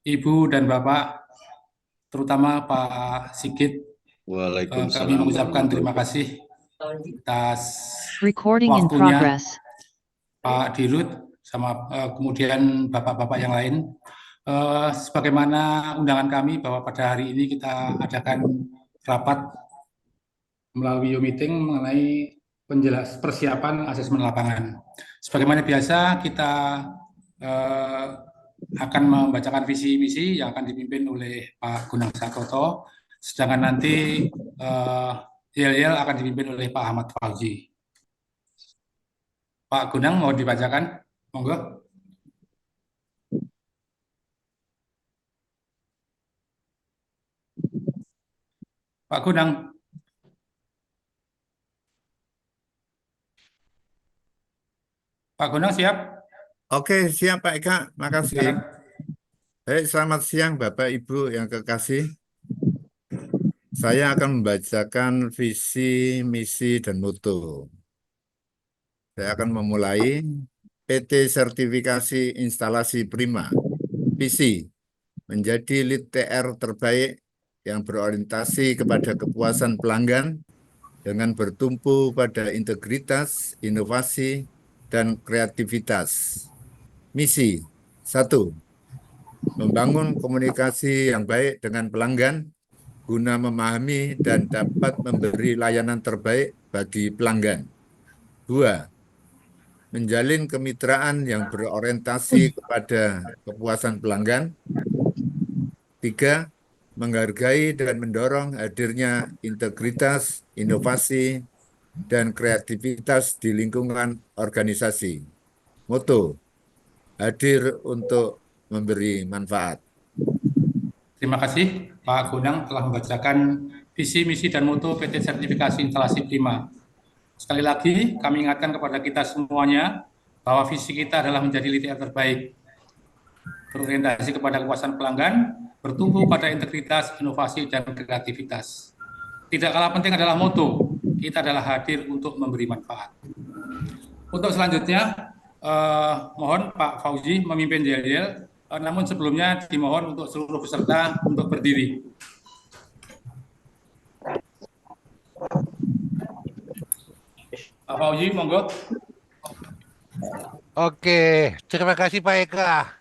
Ibu dan Bapak, terutama Pak Sigit, kami Waalaikumsalam mengucapkan terima warahmatullahi kasih atas Recording in waktunya progress. Pak Dirut sama kemudian bapak-bapak yang lain. Sebagaimana undangan kami bahwa pada hari ini kita adakan rapat melalui meeting mengenai persiapan asesmen lapangan. Sebagaimana biasa kita akan membacakan visi misi yang akan dipimpin oleh Pak Gunang Satoto, sedangkan nanti yel-yel akan dipimpin oleh Pak Ahmad Fauzi. Pak Gunang mau dibacakan? Monggo. Pak Gunang. Pak Gunang siap? Oke, siap Pak Eka, makasih. Baik, selamat siang Bapak Ibu yang kekasih. Saya akan membacakan visi, misi, dan mutu. Saya akan memulai PT Sertifikasi Instalasi Prima. Visi, menjadi lead TR terbaik yang berorientasi kepada kepuasan pelanggan dengan bertumpu pada integritas, inovasi, dan kreativitas. Misi, 1. Membangun komunikasi yang baik dengan pelanggan guna memahami dan dapat memberi layanan terbaik bagi pelanggan. 2. Menjalin kemitraan yang berorientasi kepada kepuasan pelanggan. 3. Menghargai dan mendorong hadirnya integritas, inovasi, dan kreativitas di lingkungan organisasi. Moto, hadir untuk memberi manfaat. Terima kasih Pak Gunang telah membacakan visi, misi, dan mutu PT Sertifikasi Instalasi Prima. Sekali lagi kami ingatkan kepada kita semuanya bahwa visi kita adalah menjadi lead TR terbaik, berorientasi kepada kepuasan pelanggan, bertumbuh pada integritas, inovasi, dan kreativitas. Tidak kalah penting adalah moto, kita adalah hadir untuk memberi manfaat. Untuk selanjutnya, mohon Pak Fauzi memimpin yel-yel. Namun sebelumnya dimohon untuk seluruh peserta untuk berdiri. Pak Fauzi, monggo. Oke, terima kasih Pak Eka.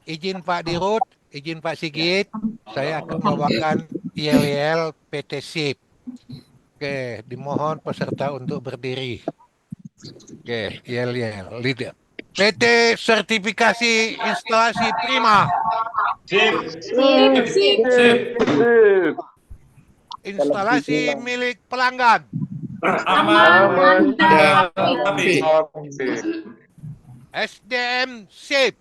Izin Pak Dirut, izin Pak Sigit, saya akan membawakan yel-yel PT SIP. Oke, dimohon peserta untuk berdiri. Oke, yel-yel, leader. PT Sertifikasi Instalasi Prima. Sip. Instalasi milik pelanggan. Aman. Tapi SDM SIP.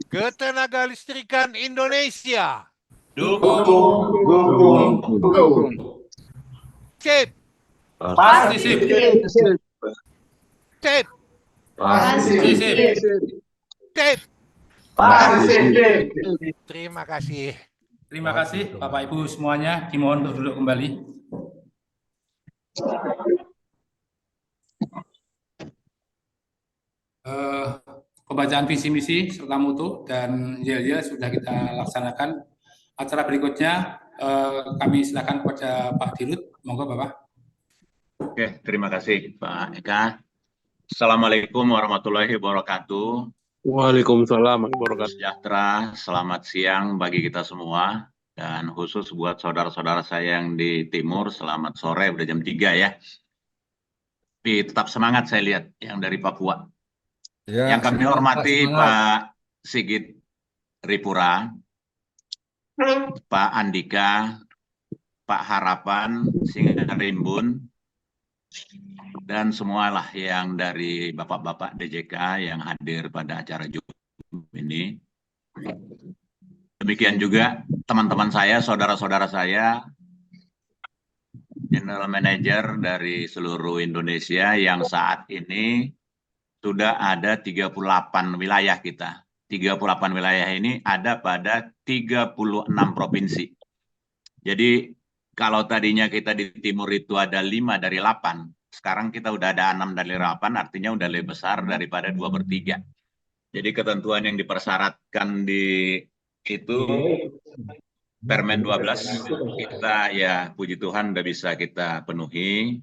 Ketenaga Listrikan Indonesia. Dukung. SIP. Pasti sip. SIP. SIP. Terima kasih. Terima kasih Bapak Ibu semuanya, dimohon untuk duduk kembali. Pembacaan visi misi serta mutu dan yel-yel sudah kita laksanakan. Acara berikutnya kami silakan kepada Pak Dirut, monggo Bapak. Oke, terima kasih Pak Eka. Assalamualaikum warahmatullahi wabarakatuh. Waalaikumsalam warahmatullahi wabarakatuh. Sejahtera, selamat siang bagi kita semua. Dan khusus buat saudara-saudara saya yang di timur, selamat sore, udah jam 3 ya. Tapi tetap semangat saya lihat yang dari Papua. ya, Yang kami hormati Pak Sigit Ripura, Pak Andika, Pak Harapan, Singarimbun, dan semualah yang dari Bapak-Bapak DJK yang hadir pada acara Zoom ini. Demikian juga teman-teman saya, saudara-saudara saya, General Manager dari seluruh Indonesia yang saat ini sudah ada 38 wilayah kita. 38 wilayah ini ada pada 36 provinsi. Jadi kalau tadinya kita di timur itu ada 5 dari 8, sekarang kita udah ada 6 dari 8, artinya udah lebih besar daripada 2/3. Jadi ketentuan yang dipersyaratkan di itu Permen 12 kita ya puji Tuhan udah bisa kita penuhi.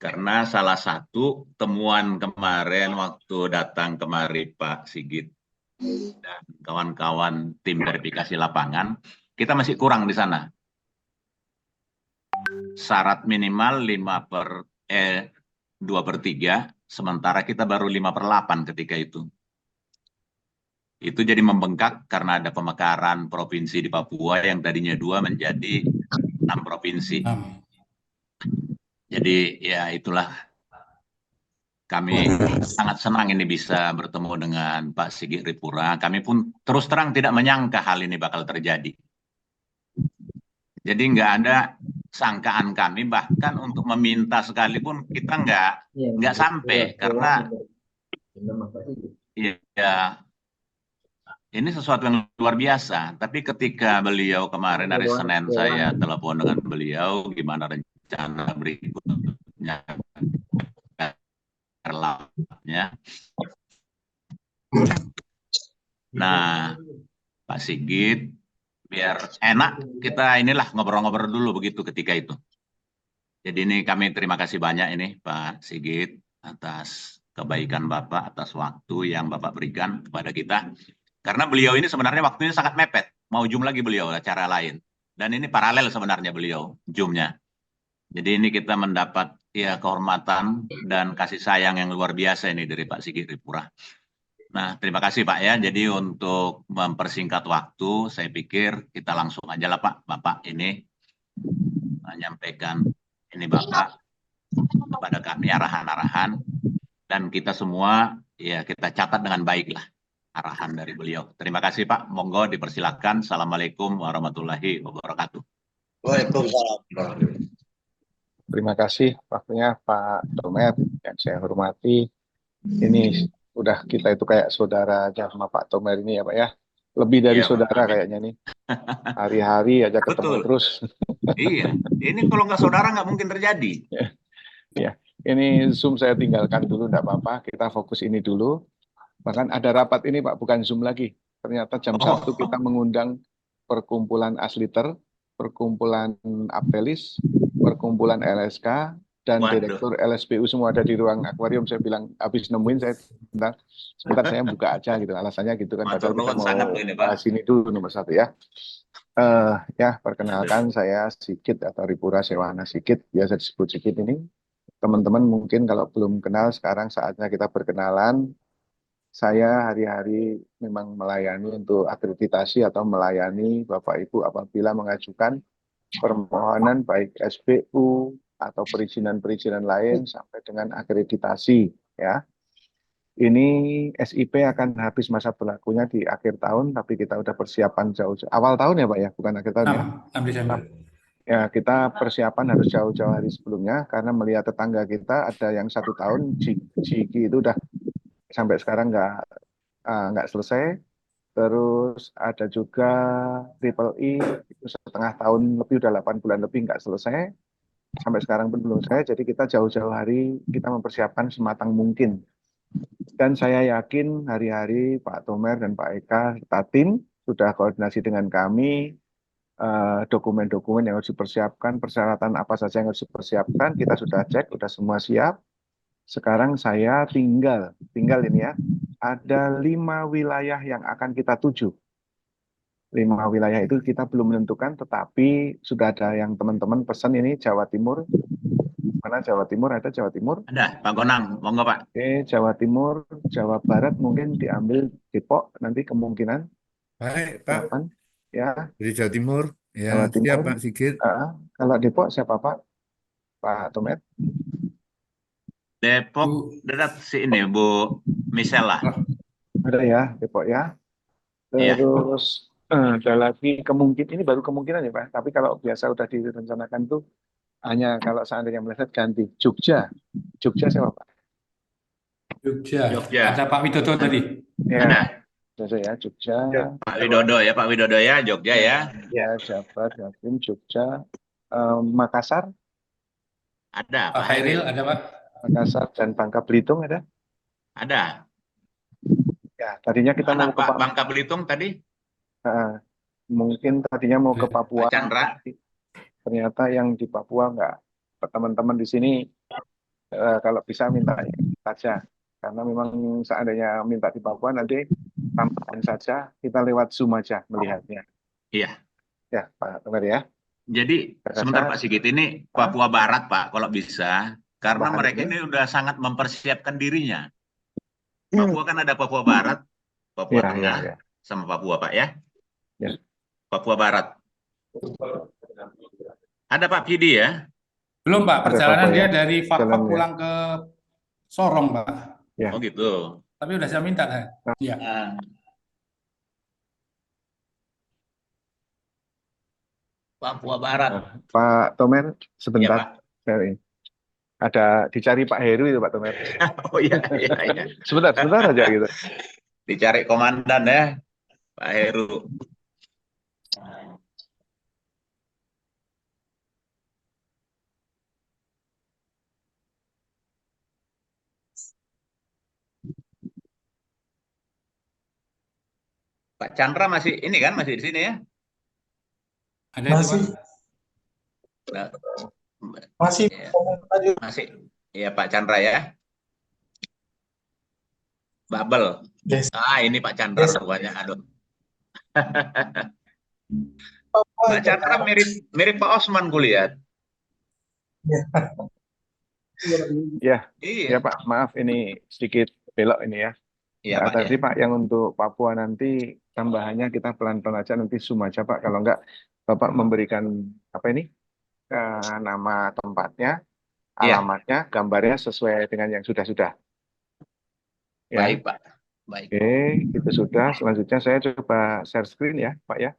Karena salah satu temuan kemarin waktu datang kemari Pak Sigit dan kawan-kawan tim verifikasi lapangan, kita masih kurang di sana. Syarat minimal 2/3, sementara kita baru 5/8 ketika itu. Itu jadi membengkak karena ada pemekaran provinsi di Papua yang tadinya 2 menjadi 6 provinsi. Jadi ya itulah, kami sangat senang ini bisa bertemu dengan Pak Sigit Ripura. Kami pun terus terang tidak menyangka hal ini bakal terjadi. Jadi nggak ada sangkaan kami, bahkan untuk meminta sekalipun kita nggak sampai, karena ya ini sesuatu yang luar biasa. Tapi ketika beliau kemarin hari Senin saya telepon dengan beliau, gimana rencana berikutnya, ya. Nah, Pak Sigit, biar enak kita inilah ngobrol-ngobrol dulu begitu ketika itu. Jadi ini kami terima kasih banyak ini Pak Sigit atas kebaikan Bapak, atas waktu yang Bapak berikan kepada kita. Karena beliau ini sebenarnya waktunya sangat mepet, mau Zoom lagi beliau acara lain. Dan ini paralel sebenarnya beliau Zoom-nya. Jadi ini kita mendapat ya kehormatan dan kasih sayang yang luar biasa ini dari Pak Sigit Ripura. Nah, terima kasih Pak ya. Jadi untuk mempersingkat waktu, saya pikir kita langsung aja lah Pak. Bapak ini menyampaikan ini Bapak kepada kami arahan-arahan, dan kita semua ya kita catat dengan baik lah arahan dari beliau. Terima kasih Pak. Monggo dipersilakan. Assalamualaikum warahmatullahi wabarakatuh. Waalaikumsalam. Terima kasih waktunya Pak Tomer yang saya hormati. Ini udah kita itu kayak saudara aja sama Pak Tomer ini ya Pak ya. Lebih dari Iya, saudara Pak. kayaknya nih. Hari-hari aja ketemu Betul. terus. Iya, ini kalau nggak saudara nggak mungkin terjadi. Ya, ini Zoom saya tinggalkan dulu, enggak apa-apa. Kita fokus ini dulu. Bahkan ada rapat ini Pak, bukan Zoom lagi. Ternyata jam 1 kita mengundang perkumpulan Asliter, perkumpulan Aptelis, perkumpulan LSK, dan Waduh. direktur LSPU semua ada di ruang akuarium. Saya bilang, habis nemuin saya sebentar saya buka aja gitu. Alasannya gitu kan. Matur Padahal kita nuwun mau sangat ini, Pak. bahas ini dulu nomor 1 ya. Ya, perkenalkan saya Sigit atau Ripura Sewana Sigit, biasa disebut Sigit ini. Teman-teman mungkin kalau belum kenal, sekarang saatnya kita berkenalan. Saya hari-hari memang melayani untuk akreditasi atau melayani Bapak Ibu apabila mengajukan permohonan baik SPU atau perizinan-perizinan lain sampai dengan akreditasi ya. Ini SIP akan habis masa berlakunya di akhir tahun, tapi kita udah persiapan jauh-jauh awal tahun ya Pak ya, bukan akhir tahun ya. 6 Desember. Ya, kita persiapan harus jauh-jauh hari sebelumnya karena melihat tetangga kita ada yang 1 tahun, Jiki itu udah sampai sekarang nggak selesai. Terus ada juga Triple E itu setengah tahun lebih, udah 8 bulan lebih nggak selesai. Sampai sekarang pun belum selesai. Jadi kita jauh-jauh hari kita mempersiapkan sematang mungkin. Dan saya yakin hari-hari Pak Tomer dan Pak Eka serta tim sudah koordinasi dengan kami. Dokumen-dokumen yang harus dipersiapkan, persyaratan apa saja yang harus dipersiapkan, kita sudah cek, sudah semua siap. Sekarang saya tinggal ini ya, ada 5 wilayah yang akan kita tuju. 5 wilayah itu kita belum menentukan, tetapi sudah ada yang teman-teman pesan ini Jawa Timur. Mana Jawa Timur? Ada Jawa Timur? Ada, Pak Gonang, monggo Pak. Oke, Jawa Timur, Jawa Barat mungkin diambil Depok nanti kemungkinan. Baik, Pak. Kapan? Ya, Dari Jawa Timur. Ya, Jawa Timur. siap Pak Sigit. Kalau Depok siapa Pak? Pak Tomet? Depok, dekat si ini Bu Misela. Ada ya, Depok ya. Iya. Terus ada lagi kemungkinan, ini baru kemungkinan ya Pak. Tapi kalau biasa udah direncanakan tuh hanya kalau seandainya meleset ganti. Jogja siapa Pak? Jogja. Jogja. Ada Pak Widodo tadi. Ya, Ada. Jogja ya, Jogja. Pak Widodo ya, Pak Widodo ya, Jogja ya. Ya, Jabar, Jatim, Jogja. Makassar. Ada, Pak Pak Hairil Hairil. ada Pak? Makassar dan Bangka Belitung ada? Ada. Ya, tadinya kita Mana mau ke Pak Bangka Belitung tadi? mungkin tadinya mau ke Pak Papua, Chandra. ternyata yang di Papua nggak. Teman-teman di sini kalau bisa minta saja, karena memang seandainya minta di Papua nanti tambahan saja kita lewat Zoom aja melihatnya. Iya. Ya, Pak Tomer ya. Jadi Saya sebentar rasa Pak Sigit, ini Papua Barat Pak kalau bisa, karena bahan mereka itu ini udah sangat mempersiapkan dirinya. Papua kan ada Papua Barat, Papua ya, ya, Tengah, ya. sama Papua Pak ya. Ya. Papua Barat. Ada Pak Pidi ya? Belum Pak, Ada perjalanan Papua dia ya, dari Fakfak jalan ya. pulang ke Sorong Pak. Ya. Oh gitu. Tapi udah saya minta kan? Iya. Nah, Papua Barat. Pak Tomer, Ya sebentar. Pak. Saya ada dicari Pak Heru itu Pak Tomer. Oh iya, iya, iya. Sebentar aja gitu. Dicari komandan ya, Pak Heru. Pak Chandra masih ini kan, masih di sini ya? Ada itu Pak? Nah, Masih ya, masih. Iya Pak Chandra ya. Bubble. Yes. Ini Pak Chandra Yes. rupanya. Aduh. Pak Chandra mirip Pak Osman kulihat. Ya, Iya. ya Pak, maaf ini sedikit belok ini ya. Iya Nah, Pak tadi ya. Pak yang untuk Papua nanti tambahannya kita pelan-pelan aja nanti Zoom aja Pak. Kalau enggak Bapak memberikan apa ini nama tempatnya, Iya. alamatnya, gambarnya sesuai dengan yang sudah-sudah. Ya. Baik Pak. Baik. Oke, itu sudah. Selanjutnya saya coba share screen ya Pak ya.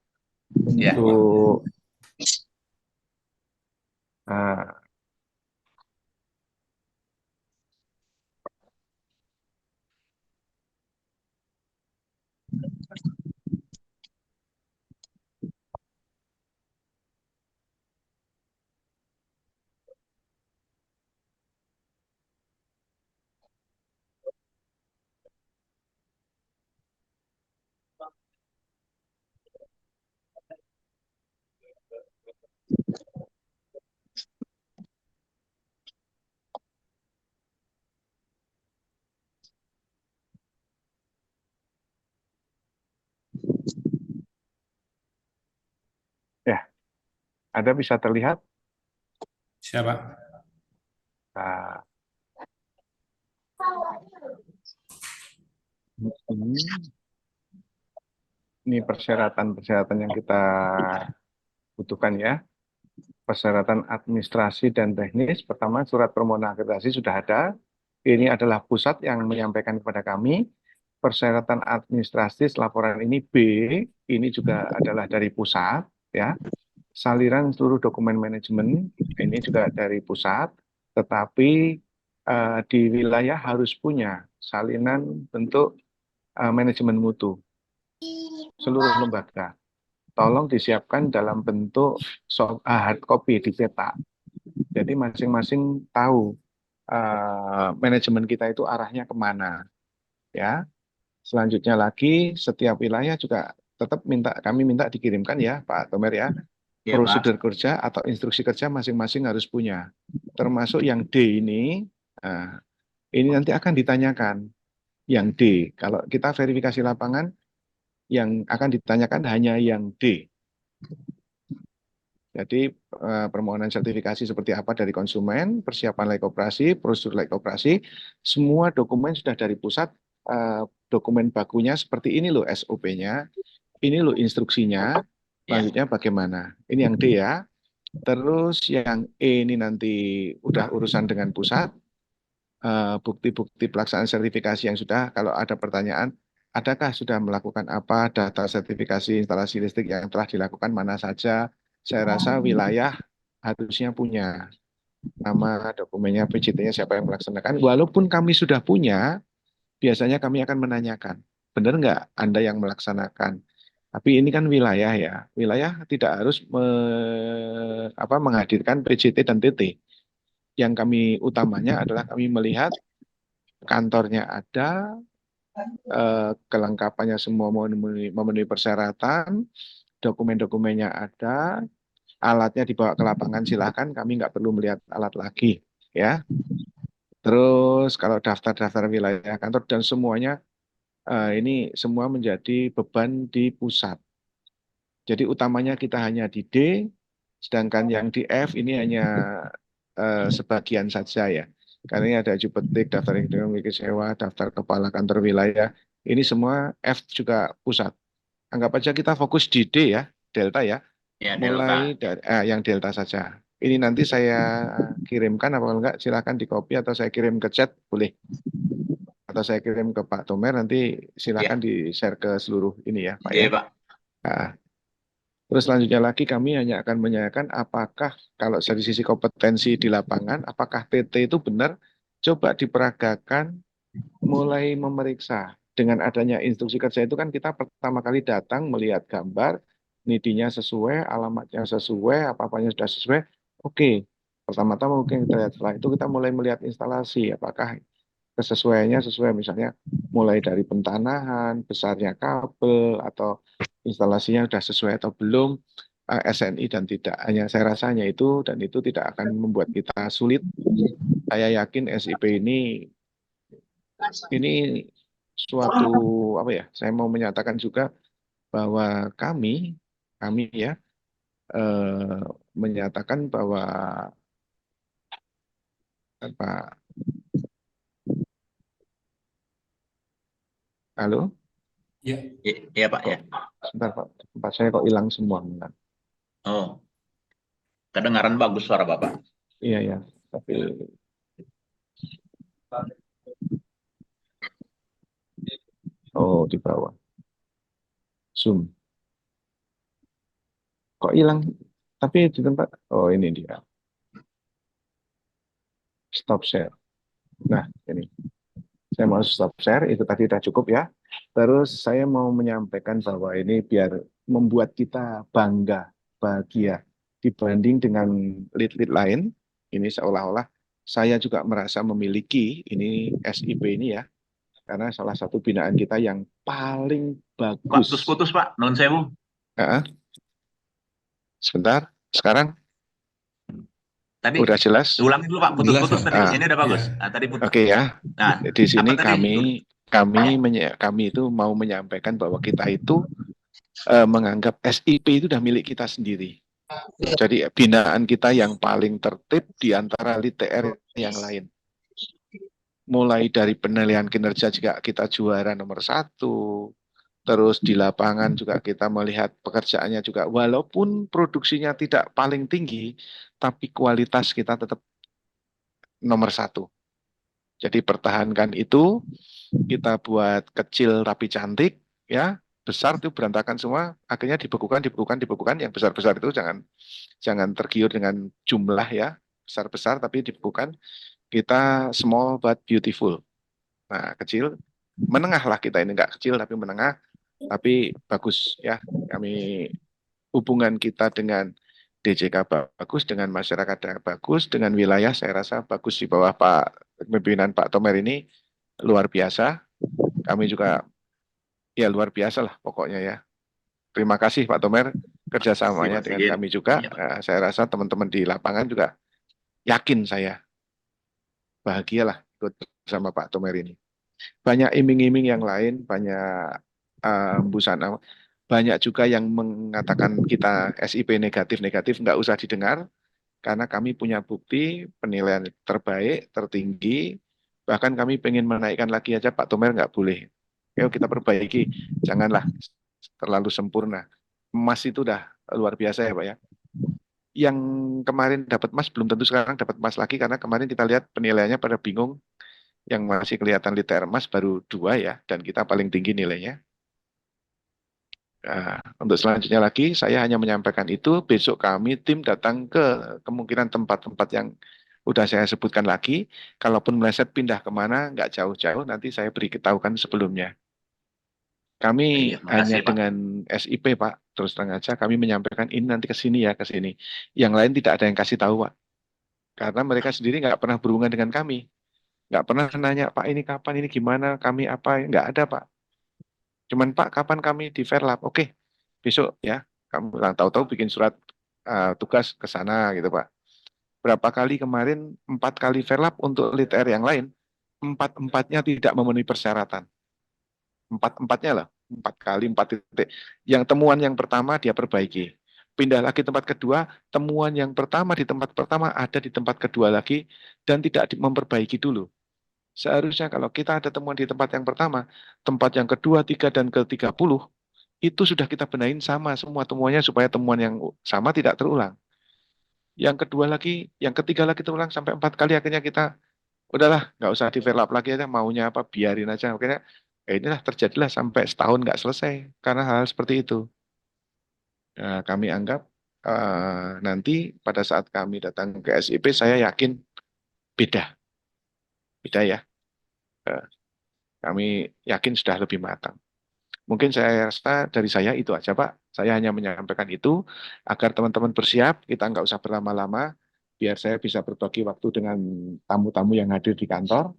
Ya. Untuk ah, ya, ada bisa terlihat. Siapa? Nah, ini persyaratan-persyaratan yang kita butuhkan ya. Persyaratan administrasi dan teknis. Pertama, surat permohonan akreditasi sudah ada. Ini adalah pusat yang menyampaikan kepada kami. Persyaratan administratif laporan ini B, ini juga adalah dari pusat ya. Saliran seluruh dokumen manajemen ini juga dari pusat, tetapi di wilayah harus punya salinan bentuk manajemen mutu seluruh lembaga. Tolong disiapkan dalam bentuk hard copy dicetak. Jadi masing-masing tahu manajemen kita itu arahnya kemana. Ya. Selanjutnya lagi, setiap wilayah juga tetap kami minta dikirimkan ya Pak Tomer ya. Ya, Prosedur kerja atau instruksi kerja masing-masing harus punya. Termasuk yang D ini nanti akan ditanyakan. Yang D, kalau kita verifikasi lapangan, yang akan ditanyakan hanya yang D. Jadi permohonan sertifikasi seperti apa dari konsumen, persiapan layak operasi, prosedur layak operasi, semua dokumen sudah dari pusat, dokumen bakunya seperti ini loh SOP-nya, ini loh instruksinya, selanjutnya bagaimana. Ini yang D ya. Terus yang E ini nanti udah urusan dengan pusat, bukti-bukti pelaksanaan sertifikasi yang sudah, kalau ada pertanyaan, adakah sudah melakukan apa, data sertifikasi instalasi listrik yang telah dilakukan mana saja. Saya rasa wilayah harusnya punya nama, dokumennya, PJT-nya siapa yang melaksanakan. Walaupun kami sudah punya, biasanya kami akan menanyakan, benar nggak Anda yang melaksanakan? Tapi ini kan wilayah ya, wilayah tidak harus menghadirkan PJT dan TT. yang kami utamanya adalah kami melihat kantornya ada, kelengkapannya semua memenuhi persyaratan, dokumen-dokumennya ada, alatnya dibawa ke lapangan silahkan, kami nggak perlu melihat alat lagi, ya. Terus kalau daftar-daftar wilayah kantor dan semuanya ini semua menjadi beban di pusat. Jadi utamanya kita hanya di D, sedangkan yang di F ini hanya sebagian saja ya. Karena ini ada jupetik, daftar ekonomi sewa, daftar kepala kantor wilayah. Ini semua F juga pusat. Anggap aja kita fokus di D ya, Delta ya. Ya, Mulai Delta. dari yang Delta saja. Ini nanti saya kirimkan apa enggak silahkan di copy atau saya kirim ke chat boleh. Atau saya kirim ke Pak Tomer nanti silahkan Ya, di-share ke seluruh ini ya Pak iya ya. Pak. Nah, terus selanjutnya lagi kami hanya akan menanyakan apakah kalau dari sisi kompetensi di lapangan, apakah TT itu benar, coba diperagakan mulai memeriksa. Dengan adanya instruksi kerja itu kan kita pertama kali datang melihat gambar, nidinya sesuai, alamatnya sesuai, apa-apanya sudah sesuai, oke. Pertama-tama mungkin kita lihat, setelah itu kita mulai melihat instalasi, apakah kesesuaiannya sesuai misalnya mulai dari pentanahan, besarnya kabel, atau instalasinya sudah sesuai atau belum, SNI dan tidak. Hanya saya rasanya itu, dan itu tidak akan membuat kita sulit. Saya yakin SIP ini suatu apa ya? Saya mau menyatakan juga bahwa kami ya menyatakan bahwa apa? Halo, Ya, Iya Pak ya. sebentar Pak, tempat saya kok hilang semua. Bentar. Oh, kedengaran bagus suara Bapak. Iya ya, tapi oh di bawah Zoom. Kok hilang? Tapi di tempat oh ini dia. Stop share. Nah, ini. Saya mau stop share, itu tadi sudah cukup ya. Terus saya mau menyampaikan bahwa ini biar membuat kita bangga, bahagia. Dibanding dengan lead-lead lain, ini seolah-olah saya juga merasa memiliki ini SIP ini ya. Karena salah satu binaan kita yang paling Pak, bagus. putus-putus Pak, non sewu. Sebentar, sekarang Tadi udah jelas? ulangi dulu Pak, putus-putus Jelas, Pak. tadi. Ah, Ini udah bagus. Ya. Nah, tadi putus. Oke ya. Nah, Di sini apa tadi? kami itu mau menyampaikan bahwa kita itu menganggap SIP itu sudah milik kita sendiri. Jadi binaan kita yang paling tertib di antara LITR yang lain. Mulai dari penilaian kinerja juga kita juara nomor 1. Terus di lapangan juga kita melihat pekerjaannya juga walaupun produksinya tidak paling tinggi, tapi kualitas kita tetap nomor 1. Jadi pertahankan itu, kita buat kecil tapi cantik, ya. Besar itu berantakan semua, akhirnya dibekukan, yang besar-besar itu jangan tergiur dengan jumlah ya, besar-besar tapi dibekukan, kita small but beautiful. Nah, kecil, menengah lah kita ini, nggak kecil tapi menengah, tapi bagus ya. Kami hubungan kita dengan DJK bagus, dengan masyarakat bagus, dengan wilayah saya rasa bagus di bawah pimpinan Pak Tomer ini luar biasa. Kami juga ya luar biasa lah pokoknya ya. Terima kasih Pak Tomer kerjasamanya Pak dengan Sigit. kami juga. Iya, Pak. Saya rasa teman-teman di lapangan juga yakin saya bahagialah ikut bersama Pak Tomer ini. Banyak iming-iming yang lain, banyak busana, banyak juga yang mengatakan kita SIP negatif-negatif, nggak usah didengar, karena kami punya bukti penilaian terbaik, tertinggi, bahkan kami pengen menaikkan lagi aja Pak Tomer nggak boleh. Yuk kita perbaiki, janganlah terlalu sempurna. Emas itu udah luar biasa ya Pak ya. Yang kemarin dapat emas belum tentu sekarang dapat emas lagi, karena kemarin kita lihat penilaiannya pada bingung, yang masih kelihatan liter emas baru 2 ya, dan kita paling tinggi nilainya. Nah, untuk selanjutnya lagi, saya hanya menyampaikan itu. Besok kami tim datang ke kemungkinan tempat-tempat yang udah saya sebutkan lagi. Kalaupun meleset pindah kemana, nggak jauh-jauh, nanti saya beritahukan sebelumnya. Kami Iya, makasih, hanya Pak. dengan SIP, Pak, terus terang aja kami menyampaikan ini nanti ke sini ya, ke sini. Yang lain tidak ada yang kasih tahu, Pak. karena mereka sendiri nggak pernah berhubungan dengan kami, nggak pernah nanya Pak ini kapan, ini gimana, kami apa, nggak ada Pak. Cuman Pak kapan kami di Fairlab, oke besok ya, kamu tahu-tahu bikin surat tugas ke sana gitu Pak. Berapa kali kemarin 4 kali Fairlab untuk lead R yang lain, 4-empatnya tidak memenuhi persyaratan. 4-empatnya lah, 4 kali 4 titik. Yang temuan yang pertama dia perbaiki. Pindah lagi tempat kedua, temuan yang pertama di tempat pertama ada di tempat kedua lagi dan tidak memperbaiki dulu. Seharusnya kalau kita ada temuan di tempat yang pertama, tempat yang kedua, tiga, dan ke-30, itu sudah kita benahin sama semua temuannya supaya temuan yang sama tidak terulang. Yang kedua lagi, yang ketiga lagi terulang sampai 4 kali, akhirnya kita udahlah nggak usah develop lagi aja, maunya apa biarin aja. Akhirnya inilah terjadilah sampai setahun nggak selesai karena hal seperti itu. Nah, kami anggap nanti pada saat kami datang ke SIP, saya yakin beda, beda ya. Eh, Kami yakin sudah lebih matang. Mungkin saya rasa dari saya itu aja Pak. Saya hanya menyampaikan itu agar teman-teman bersiap, kita nggak usah berlama-lama, biar saya bisa berbagi waktu dengan tamu-tamu yang hadir di kantor.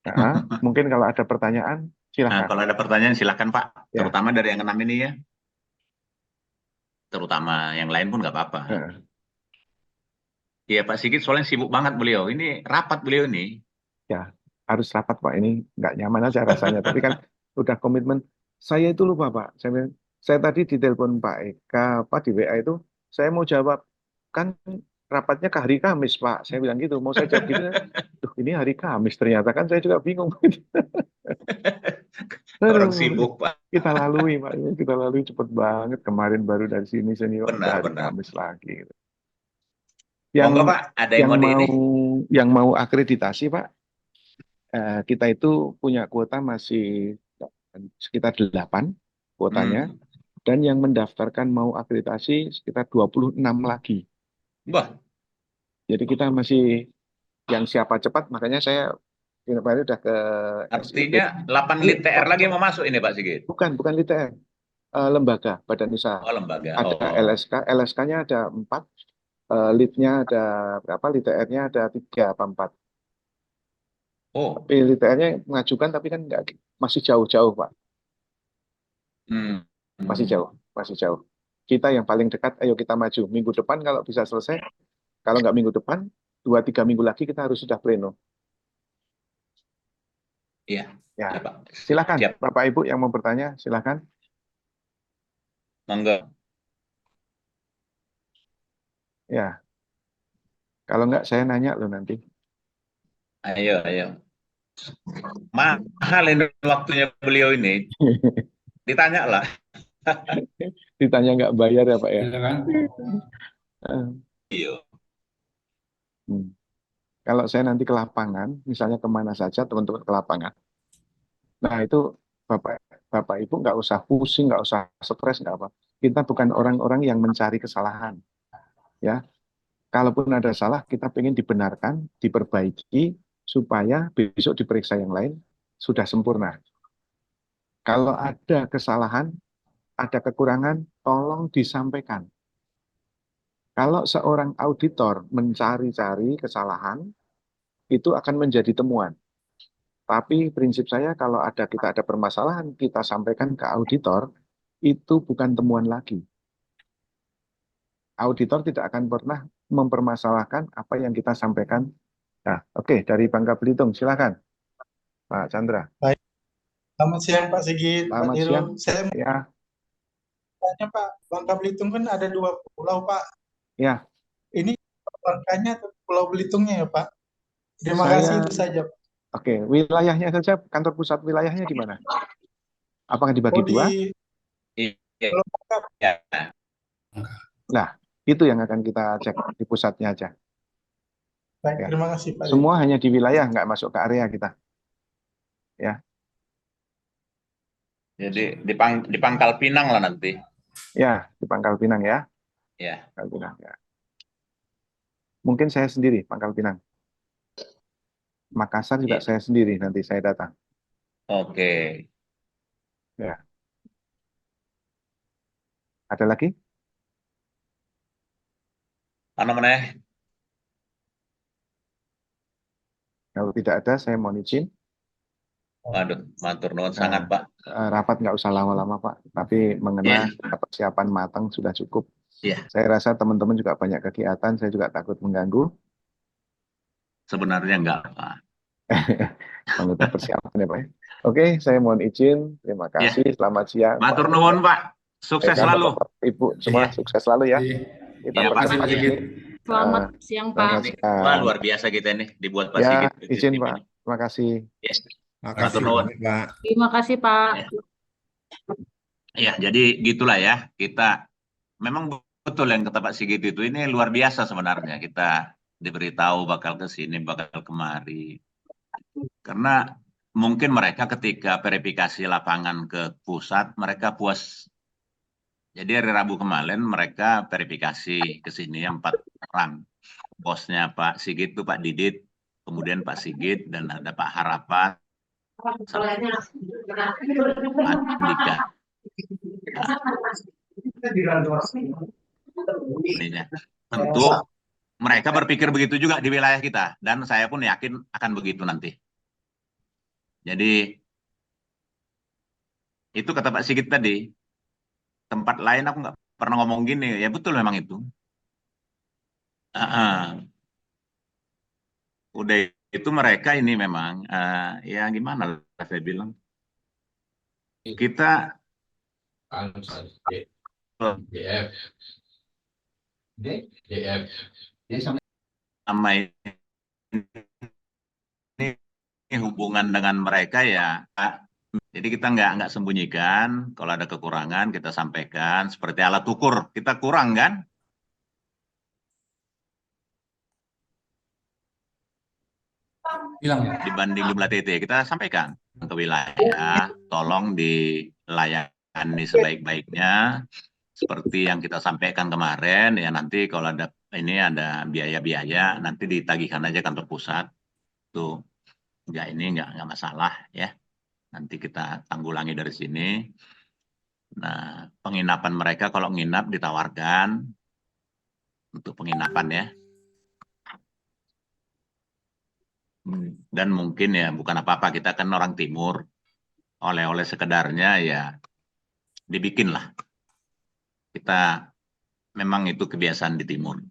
Nah, mungkin kalau ada pertanyaan, Nah, silahkan. kalau ada pertanyaan silakan Pak, Ya. terutama dari yang 6 ini ya. Terutama yang lain pun nggak apa-apa. Nah, Iya Pak Sigit soalnya sibuk banget beliau. Ini rapat beliau ini. ya, harus rapat Pak. Ini nggak nyaman aja rasanya. Tapi kan udah komitmen. Saya itu lupa Pak. Saya tadi ditelepon Pak Eka, Pak di WA itu, saya mau jawab. Kan rapatnya ke hari Kamis Pak. Saya bilang gitu. Mau saya jawab gitu. Duh, ini hari Kamis ternyata kan saya juga bingung. Orang Aduh, sibuk Pak. kita lalui Pak. Kita lalui cepet banget. Kemarin baru dari sini senior udah hari Benar-benar. Kamis lagi. Gitu. Monggo Pak, ada yang mau di ini. Yang mau akreditasi Pak, kita itu punya kuota masih sekitar 8 kuotanya, dan yang mendaftarkan mau akreditasi sekitar 26 lagi. Wah, Jadi kita masih yang siapa cepat, makanya saya kemarin udah ke SIP. artinya 8 lead TR lagi mau masuk ini Pak Sigit. Bukan LITR, lembaga, badan usaha. Oh, lembaga. Ada Oh. LSK, LSK-nya ada 4, lead-nya ada berapa, LITR-nya ada 3 apa 4. Oh. Tapi LITR-nya mengajukan, tapi kan masih jauh-jauh Pak. Masih jauh, masih jauh. Kita yang paling dekat, ayo kita maju. Minggu depan kalau bisa selesai, kalau nggak minggu depan, 2-3 minggu lagi kita harus sudah pleno. Iya. Ya, Ya, Pak. silakan Siap. Bapak Ibu yang mau bertanya, silakan. Monggo. Ya, kalau nggak saya nanya loh nanti. Ayo, ayo. Mahal ini waktunya beliau ini. Ditanya lah. Ditanya nggak bayar ya Pak ya. Silakan. Iya. Kalau saya nanti ke lapangan, misalnya kemana saja teman-teman ke lapangan. Nah itu Bapak Ibu nggak usah pusing, nggak usah stres, nggak apa. Kita bukan orang-orang yang mencari kesalahan, ya. Kalaupun ada salah, kita pengen dibenarkan, diperbaiki, supaya besok diperiksa yang lain sudah sempurna. Kalau ada kesalahan, ada kekurangan, tolong disampaikan. Kalau seorang auditor mencari-cari kesalahan, itu akan menjadi temuan. Tapi prinsip saya kalau kita ada permasalahan, kita sampaikan ke auditor, itu bukan temuan lagi. Auditor tidak akan pernah mempermasalahkan apa yang kita sampaikan. Nah, oke, dari Bangka Belitung, silakan, Pak Chandra. Baik. Selamat siang Pak Sigit, Pak Selamat Dirut. siang. Saya mau Ya, tanya Pak, Bangka Belitung kan ada 2 pulau Pak. ya. Ini Bangkanya atau Pulau Belitungnya ya Pak? Terima Saya- kasih itu saja. Oke, wilayahnya saja, kantor pusat wilayahnya di mana? Apakah dibagi Oh, dua? Iya. Pulau Bangka. Ya. Nah, itu yang akan kita cek di pusatnya aja. Baik, Ya. terima kasih Pak. Semua hanya di wilayah, nggak masuk ke area kita. Jadi di Pangkal Pinang lah nanti. Ya, di Pangkal Pinang ya. Ya. Pangkal Pinang ya. Mungkin saya sendiri Pangkal Pinang. Makassar juga Iya. saya sendiri, nanti saya datang. Oke. Ya. Ada lagi? Mana meneh? Kalau tidak ada, saya mohon izin. Waduh, matur nuwun sangat, Pak. Rapat nggak usah lama-lama, Pak. Tapi mengenai persiapan matang sudah cukup. Iya. Saya rasa teman-teman juga banyak kegiatan, saya juga takut mengganggu. Sebenarnya enggak, Pak. Menurut persiapan ya, Pak. Oke, saya mohon izin. Terima kasih. Selamat siang. Matur Pak. nuwun, Pak. Sukses Baik, selalu. Bapak, Ibu semua Iya. sukses selalu ya. Iya. Kita Iya, Pak. Terima kasih Pak Sigit. Selamat siang, Pak. Selamat Ini, siang. wah, luar biasa kita nih dibuat Pak Ya, Sigit. izin Pak. Terima kasih. Yes. Makasih Matur nuwun. Pak. Terima kasih, Pak. Ya, jadi gitulah ya. Kita memang betul yang kata Pak Sigit itu, ini luar biasa sebenarnya. Kita diberitahu bakal ke sini, bakal kemari. Karena mungkin mereka ketika verifikasi lapangan ke pusat, mereka puas. Jadi hari Rabu kemarin mereka verifikasi ke sini 4 orang. Bosnya Pak Sigit itu Pak Didit, kemudian Pak Sigit, dan ada Pak Harapan, Pak Andika. Ininya. Tentu mereka berpikir begitu juga di wilayah kita, dan saya pun yakin akan begitu nanti. Jadi itu kata Pak Sigit tadi, tempat lain aku nggak pernah ngomong gini, ya betul memang itu. Udah itu mereka ini memang, ya gimana lah saya bilang, kita sama ini hubungan dengan mereka ya, jadi kita nggak sembunyikan. Kalau ada kekurangan kita sampaikan. Seperti alat ukur kita kurang kan? Bilang. Dibanding jumlah TT kita sampaikan ke wilayah. Tolong dilayani sebaik-baiknya. Seperti yang kita sampaikan kemarin ya, nanti kalau ada ini ada biaya-biaya nanti ditagihkan aja kantor pusat. Tuh nggak masalah ya. Nanti kita tanggulangi dari sini. Nah, penginapan mereka kalau nginap ditawarkan untuk penginapan ya. Dan mungkin ya bukan apa-apa, kita kan orang timur. Oleh-oleh sekedarnya ya dibikin lah. Kita memang itu kebiasaan di timur.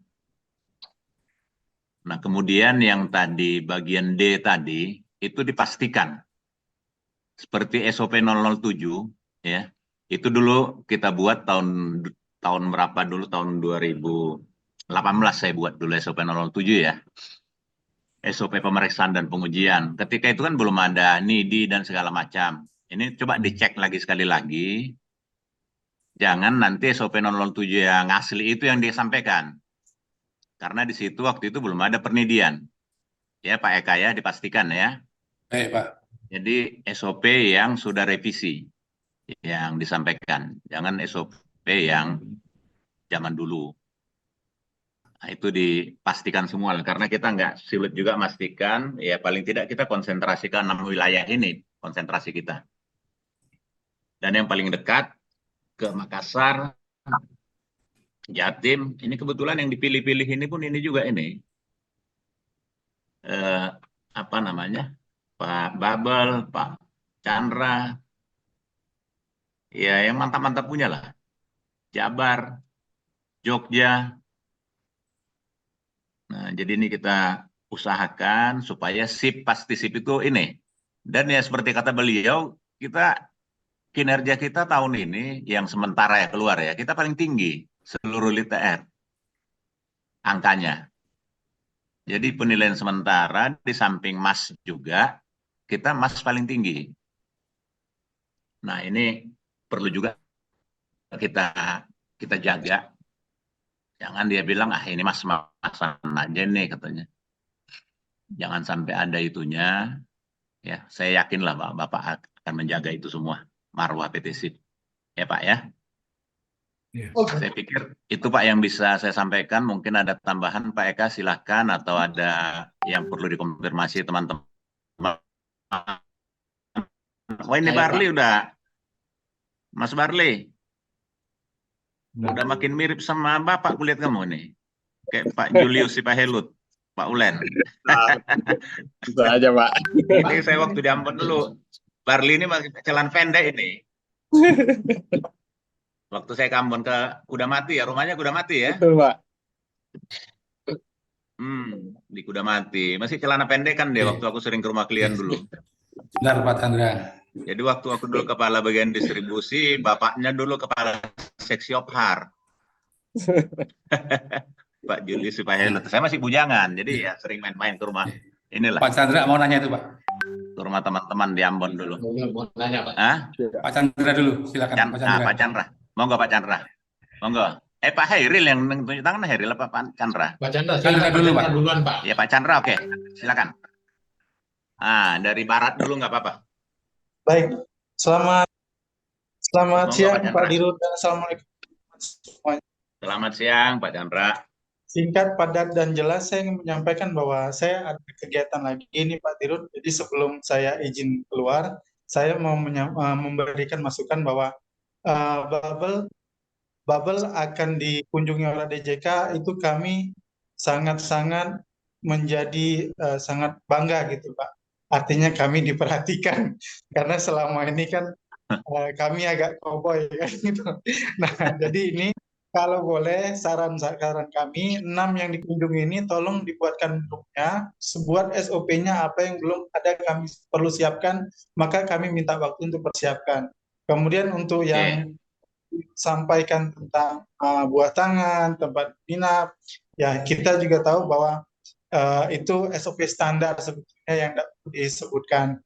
Nah, kemudian yang tadi bagian D tadi itu dipastikan seperti SOP 007 ya. Itu dulu kita buat tahun berapa dulu, tahun 2018 saya buat dulu SOP 007 ya. SOP pemeriksaan dan pengujian. Ketika itu kan belum ada NIDI dan segala macam. Ini coba dicek lagi sekali lagi. Jangan nanti SOP 007 yang asli itu yang disampaikan. Karena di situ waktu itu belum ada pernidian. Ya Pak Eka ya, dipastikan ya. Baik Pak. Jadi SOP yang sudah revisi yang disampaikan. Jangan SOP yang zaman dulu. Nah, itu dipastikan semua karena kita nggak sulit juga memastikan, ya paling tidak kita konsentrasikan 6 wilayah ini, konsentrasi kita. Dan yang paling dekat ke Makassar, Jatim, ini kebetulan yang dipilih-pilih ini pun ini juga ini. Apa namanya? Pak Babel, Pak Chandra, ya yang mantap-mantap punya lah. Jabar, Jogja. Nah, jadi ini kita usahakan supaya pasti SIP itu ini. Dan ya seperti kata beliau, kinerja kita tahun ini yang sementara ya keluar ya, kita paling tinggi seluruh LITR angkanya. Jadi penilaian sementara di samping MAS juga, kita MAS paling tinggi. Nah ini perlu juga kita jaga. Jangan dia bilang, ini mas-masan aja nih katanya. Jangan sampai ada itunya. Ya, saya yakin lah Bapak akan menjaga itu semua. Marwah PT SIP. Ya Pak ya. Saya pikir itu Pak yang bisa saya sampaikan. Mungkin ada tambahan Pak Eka silahkan. Atau ada yang perlu dikonfirmasi teman-teman. Oh ini Barli udah. Mas Barli. Udah makin mirip sama Bapak kulihat kamu nih. Kayak Pak Julius si Pak Helut. Pak Ulen. Bisa aja, Pak. Ini saya waktu di Ambon dulu. Barli ini masih jalan pendek ini. Waktu saya ke Ambon ke Kuda Mati ya, rumahnya Kuda Mati ya. Betul, Pak. Di Kuda Mati. Masih celana pendek kan dia waktu aku sering ke rumah klien dulu. Benar Pak Chandra. Jadi waktu aku dulu kepala bagian distribusi, bapaknya dulu kepala seksi Ophar. Pak Julius Supaya saya masih bujangan, jadi ya sering main-main ke rumah. Inilah Pak Chandra mau nanya itu Pak. ke rumah teman-teman di Ambon dulu. Mau nanya, Pak. Hah? Pak Chandra dulu, silakan Pak Chandra. Pak Chandra. Monggo Pak Chandra. Monggo. Pak Hairil yang tunjuk tangan, Hairil apa Pak Chandra? Pak Chandra, Chandra dulu, Pak. duluan, Pak. Ya Pak Chandra, oke. Silakan. Dari barat dulu nggak apa-apa. Baik, selamat Monggo, siang Pak Pak Chandra. Dirut dan Assalamualaikum semuanya. Selamat siang Pak Chandra. Singkat, padat, dan jelas saya ingin menyampaikan bahwa saya ada kegiatan lagi ini Pak Dirut. Jadi sebelum saya izin keluar, saya mau memberikan masukan bahwa bubble akan dikunjungi oleh DJK, itu kami sangat-sangat menjadi sangat bangga gitu Pak. Artinya kami diperhatikan karena selama ini kan kami agak cowboy kan gitu. Nah, jadi ini kalau boleh saran kami 6 yang dikunjungi ini tolong dibuatkan grupnya, buat SOP-nya apa yang belum ada kami perlu siapkan, maka kami minta waktu untuk persiapkan. Kemudian untuk yang sampaikan tentang buah tangan, tempat nginap, ya kita juga tahu bahwa itu SOP standar sebetulnya yang disebutkan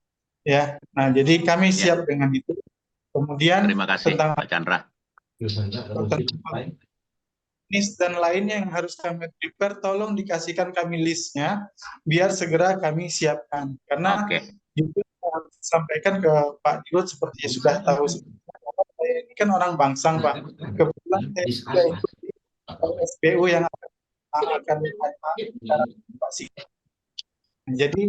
ya. Nah, jadi kami siap dengan itu. Kemudian Terima kasih tentang Pak Chandra. jenis dan lainnya yang harus kami prepare, tolong dikasihkan kami listnya biar segera kami siapkan. Karena itu harus disampaikan ke Pak Dirut seperti yang sudah tahu. Saya ini kan orang Bangsang Pak. Kebetulan saya juga ikuti SBU yang akan jadi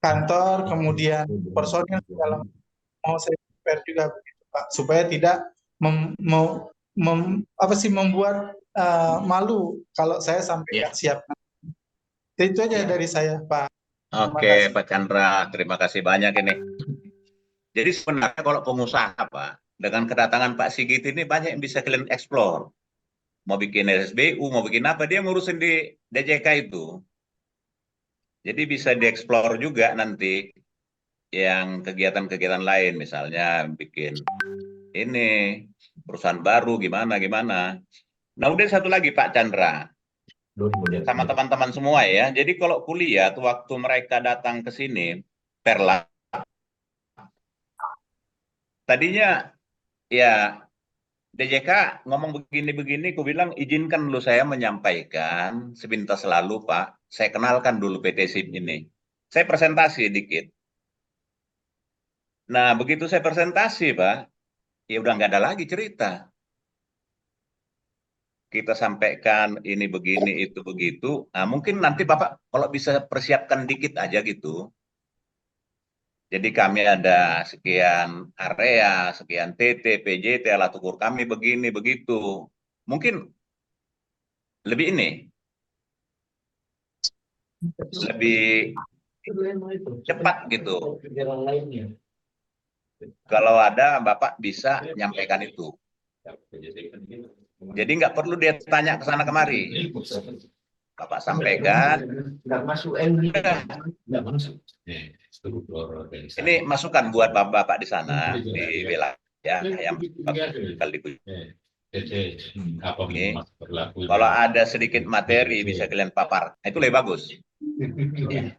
kantor kemudian personil dalam mau saya prepare juga begitu Pak, supaya tidak membuat malu kalau saya sampai nggak siap. Itu aja dari saya Pak. Oke Pak Chandra, terima kasih banyak ini. Jadi sebenarnya kalau pengusaha Pak, dengan kedatangan Pak Sigit ini banyak yang bisa kalian explore. Mau bikin SBU, mau bikin apa, dia ngurusin di DJK itu. Jadi bisa dieksplor juga nanti yang kegiatan-kegiatan lain, misalnya bikin ini, perusahaan baru, gimana. Nah, udah satu lagi Pak Chandra, sama teman-teman semua ya. Jadi kalau kuliah, waktu mereka datang ke sini, Perla, tadinya ya DJK ngomong begini-begini, aku bilang izinkan dulu saya menyampaikan sepintas lalu Pak, saya kenalkan dulu PT SIP ini. Saya presentasi dikit. Nah begitu saya presentasi Pak, ya udah nggak ada lagi cerita. Kita sampaikan ini begini, itu begitu. Nah mungkin nanti Bapak kalau bisa persiapkan dikit aja gitu. Jadi kami ada sekian area, sekian TT, PJT, alat ukur kami begini, begitu. Mungkin lebih ini, lebih cepat gitu. Kalau ada Bapak bisa nyampaikan itu. Jadi nggak perlu dia tanya ke sana kemari. Bapak sampaikan. Ini masukan buat bapak-bapak di sana di wilayah yang bakal dikunjungi. Kalau ada sedikit materi bisa kalian papar, itu lebih bagus. Ya.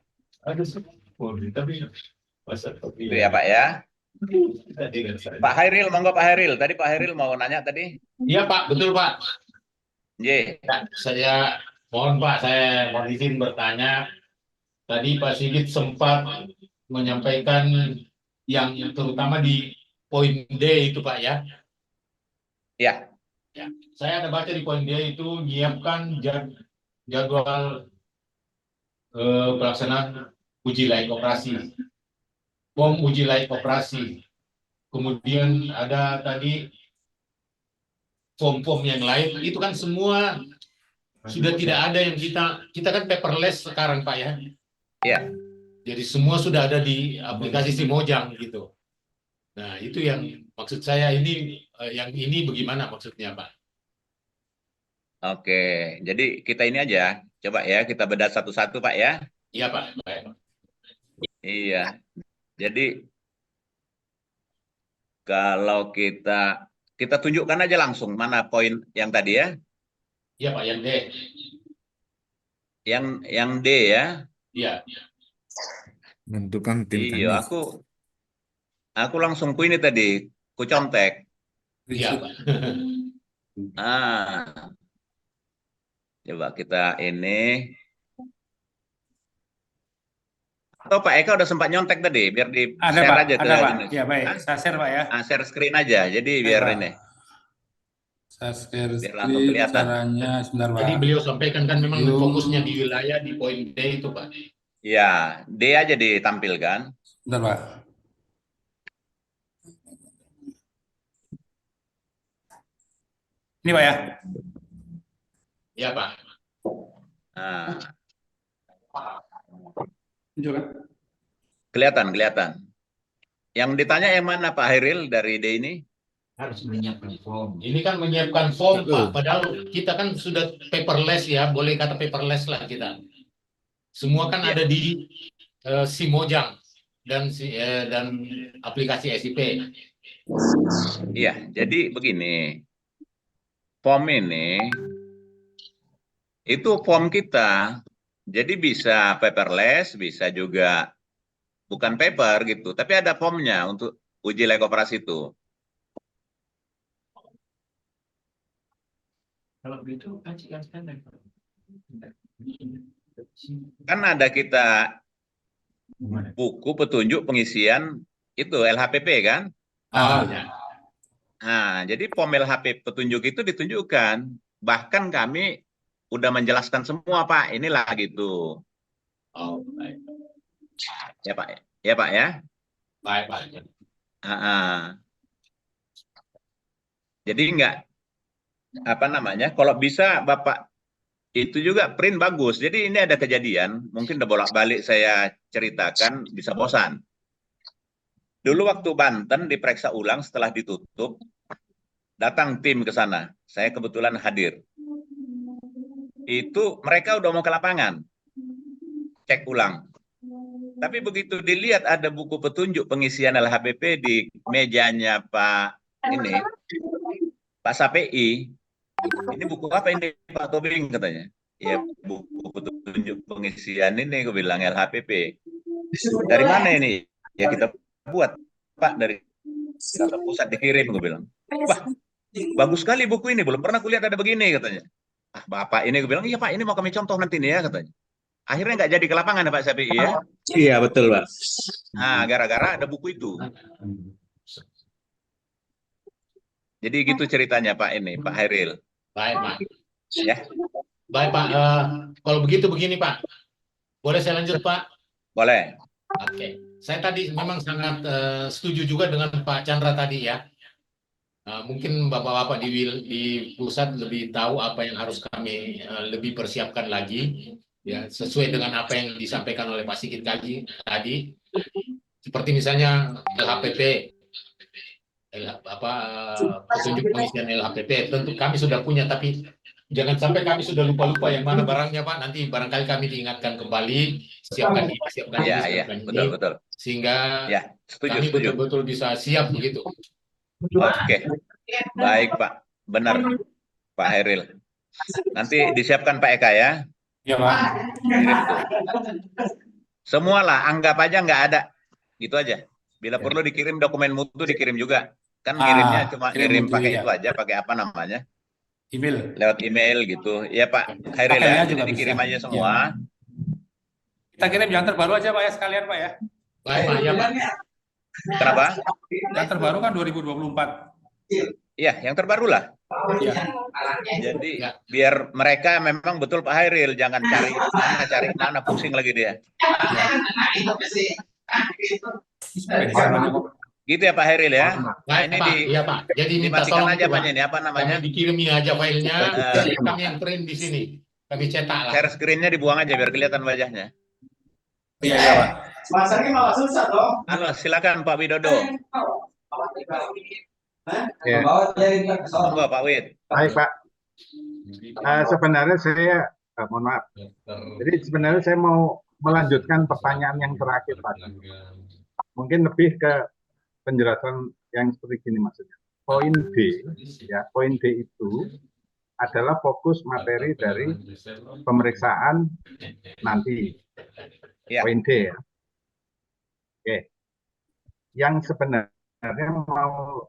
Itu ya Pak ya. Pak Hairil, monggo Pak Hairil. Tadi Pak Hairil mau nanya tadi? Iya Pak, betul Pak. Ya, Saya mohon Pak, saya mohon izin bertanya. Tadi Pak Sigit sempat menyampaikan yang terutama di poin D itu Pak ya. Ya. Saya ada baca di poin D itu menyiapkan jadwal pelaksanaan uji layak operasi, POM uji layak operasi. Kemudian ada tadi form-form yang lain, itu kan semua sudah tidak ada yang kita kan paperless sekarang Pak ya. Iya. Jadi semua sudah ada di aplikasi Simojang gitu. Nah itu yang maksud saya ini, yang ini bagaimana maksudnya Pak? Oke, jadi kita ini aja, coba ya kita bedah satu-satu Pak ya. Iya Pak. Baik. Iya, jadi kalau kita tunjukkan aja langsung mana poin yang tadi ya, Iya Pak, yang D. yang D ya. Iya. Menentukan tim Iya, teknis. aku langsung ku ini tadi, ku contek. Iya Pak. Ah, coba kita ini. Atau Pak Eka udah sempat nyontek tadi, biar di Ada share Pak, aja ada Pak. ini. Ya baik, saya share Pak ya. Share screen aja, jadi biar Pak. ini. Saya share Biar langsung screen, kelihatan. caranya sebentar Pak. Tadi beliau sampaikan kan memang Belum. fokusnya di wilayah di poin D itu Pak. Ya, D aja ditampilkan. Sebentar Pak. Ini Pak ya. Iya Pak. Nah, Tunjukkan. kelihatan. Yang ditanya yang mana Pak Hairil dari D ini? Harus menyiapkan form. Ini kan menyiapkan form Pak, padahal kita kan sudah paperless ya, boleh kata paperless lah kita. Semua kan ada di Simojang dan aplikasi SIP. Iya, jadi begini. Form ini itu form kita. Jadi bisa paperless, bisa juga bukan paper gitu, tapi ada formnya untuk uji layak operasi itu. Kalau begitu kan standar. Kan ada kita buku petunjuk pengisian itu LHPP kan? Ya. Nah, jadi form LHP petunjuk itu ditunjukkan. Bahkan kami udah menjelaskan semua Pak, inilah gitu. Oh, baik. Ya Pak, ya Pak ya. Baik Pak. Jadi enggak apa namanya? Kalau bisa Bapak itu juga print bagus. Jadi ini ada kejadian, mungkin udah bolak-balik saya ceritakan bisa bosan. Dulu waktu Banten diperiksa ulang setelah ditutup, datang tim ke sana. Saya kebetulan hadir. Itu mereka udah mau ke lapangan, cek ulang. Tapi begitu dilihat ada buku petunjuk pengisian LHPP di mejanya Pak Sapei, ini buku apa ini Pak Tobing katanya? Ya buku petunjuk pengisian ini, gue bilang LHPP. Dari mana ini? Ya kita buat Pak dari kantor pusat dikirim, gue bilang. Wah, bagus sekali buku ini, belum pernah kulihat ada begini katanya. Ah Bapak ini, gue bilang, iya Pak ini mau kami contoh nanti nih ya katanya. Akhirnya nggak jadi ke lapangan ya Pak Sapei ya? Iya betul Pak. Nah, gara-gara ada buku itu. Jadi gitu ceritanya Pak ini, Pak Hairil. Baik Pak. Ya. Baik Pak. Kalau begitu begini Pak, boleh saya lanjut Pak? Boleh. Oke. Saya tadi memang sangat setuju juga dengan Pak Chandra tadi ya. Mungkin bapak-bapak di pusat lebih tahu apa yang harus kami lebih persiapkan lagi, ya sesuai dengan apa yang disampaikan oleh Pak Sigit tadi. Seperti misalnya LHPP, petunjuk pengisian LHPP, tentu kami sudah punya, tapi jangan sampai kami sudah lupa-lupa yang mana barangnya Pak. Nanti barangkali kami diingatkan kembali, siapkan ini, siapkan ini, siapkan ini, betul. sehingga Ya, setuju. kami betul-betul bisa siap begitu. Oke, baik Pak, benar Pak Hairil. Nanti disiapkan Pak Eka ya. Ya Pak. Semualah, anggap aja nggak ada, gitu aja. Bila perlu dikirim dokumen mutu dikirim juga. Kan ngirimnya cuma kirim pakai itu aja, pakai apa namanya? Email. Lewat email gitu. Ya Pak Hairil ya, jadi dikirim aja semua. Kita kirim yang terbaru aja Pak ya sekalian Pak ya. Baik Pak, ya Pak. Kenapa? Yang terbaru kan 2024. Iya, yang terbaru lah. Ya. Jadi biar mereka memang betul Pak Hairil, jangan cari mana, pusing lagi dia. Gitu ya Pak Hairil ya. Nah, ini Pak, iya Pak. Jadi minta dimatikan tolong aja itu, Pak ini apa namanya? kami dikirimi aja filenya, kami yang print di sini. Kami cetak lah. Share screen-nya dibuang aja biar kelihatan wajahnya. Iya, iya, Pak. Masaknya malah susah dong. Halo, silakan Pak Widodo. Ya. Monggo Pak Wid. Baik Pak. Sebenarnya saya mohon maaf. Jadi sebenarnya saya mau melanjutkan pertanyaan yang terakhir tadi. Mungkin lebih ke penjelasan yang seperti gini maksudnya. Poin D, ya, poin D itu adalah fokus materi dari pemeriksaan nanti. Ya. Poin D ya. Oke. Yang sebenarnya mau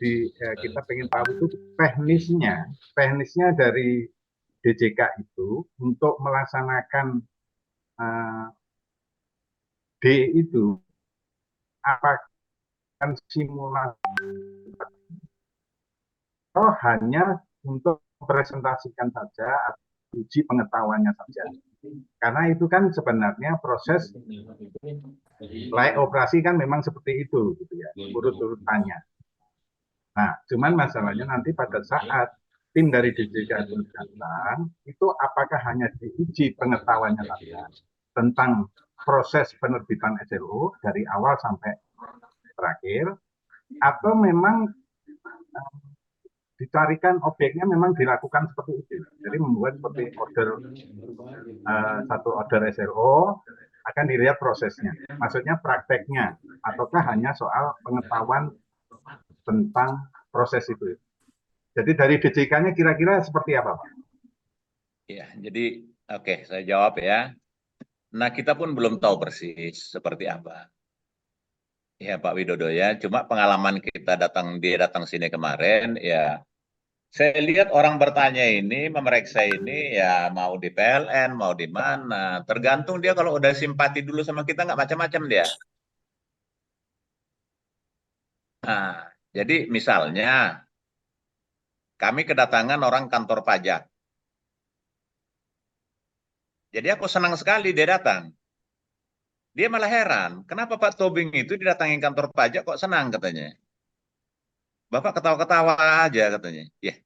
kita pengen tahu itu teknisnya dari DJK itu untuk melaksanakan D itu apakah simulasi atau hanya untuk presentasikan saja atau uji pengetahuannya saja, karena itu kan sebenarnya proses layak operasi kan memang seperti itu gitu ya, urut-urutannya. Nah, cuman masalahnya nanti pada saat tim dari DJK itu datang, itu apakah hanya diuji pengetahuannya saja tentang proses penerbitan SLO dari awal sampai terakhir, atau memang dicarikan objeknya memang dilakukan seperti itu. Jadi membuat seperti satu order SLO, akan dilihat prosesnya. Maksudnya prakteknya, ataukah hanya soal pengetahuan tentang proses itu. Jadi dari DJK-nya kira-kira seperti apa, Pak? Ya, jadi oke, saya jawab ya. Nah, kita pun belum tahu persis seperti apa. Ya, Pak Widodo ya. Cuma pengalaman dia datang sini kemarin, ya. Saya lihat orang bertanya ini, memeriksa ini, ya mau di PLN, mau di mana. Tergantung dia kalau udah simpati dulu sama kita, nggak macam-macam dia. Nah, jadi misalnya, kami kedatangan orang kantor pajak. Jadi aku senang sekali dia datang. Dia malah heran, kenapa Pak Tobing itu didatangin kantor pajak kok senang katanya. Bapak ketawa-ketawa aja katanya. Ya,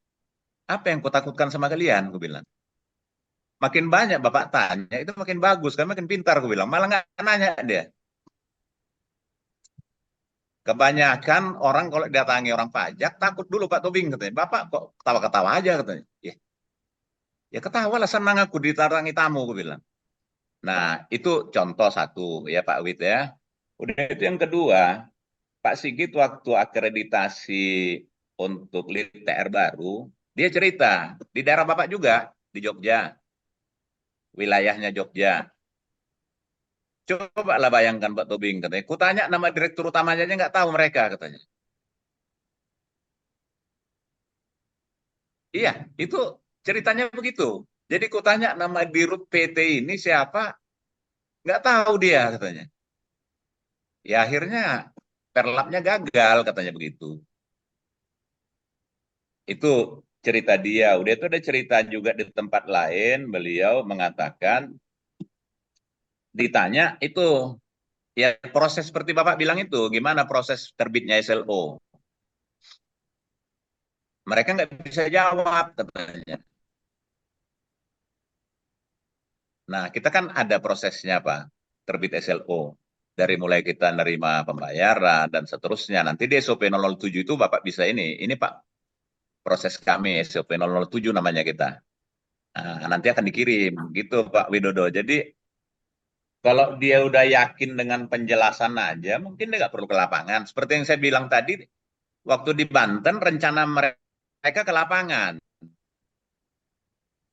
apa yang kutakutkan sama kalian, aku bilang. Makin banyak Bapak tanya, itu makin bagus, kan makin pintar, aku bilang. Malah nggak nanya dia. Kebanyakan orang kalau didatangi orang pajak, takut dulu Pak Tobing katanya. Bapak kok ketawa-ketawa aja katanya. Ya ketawa lah, senang aku ditarangi tamu, aku bilang. Nah, itu contoh satu ya Pak Wid ya. Udah itu yang kedua, Pak Sigit waktu akreditasi untuk lead TR baru, dia cerita di daerah Bapak juga, di Jogja, wilayahnya Jogja. Coba lah bayangkan Pak Tobing katanya, kutanya nama direktur utamanya aja nggak tahu mereka katanya. Iya, itu ceritanya begitu. Jadi kutanya nama dirut PT ini siapa, nggak tahu dia katanya. Ya akhirnya perlapnya gagal katanya begitu. Itu cerita dia. Udah itu ada cerita juga di tempat lain, beliau mengatakan, ditanya itu, ya proses seperti Bapak bilang itu, gimana proses terbitnya SLO. Mereka nggak bisa jawab katanya. Nah, kita kan ada prosesnya Pak, terbit SLO. Dari mulai kita nerima pembayaran dan seterusnya. Nanti di SOP 007 itu Bapak bisa ini Pak, proses kami SOP 007 namanya kita. Nah, nanti akan dikirim gitu Pak Widodo. Jadi kalau dia udah yakin dengan penjelasan aja, mungkin dia nggak perlu ke lapangan. Seperti yang saya bilang tadi, waktu di Banten rencana mereka ke lapangan.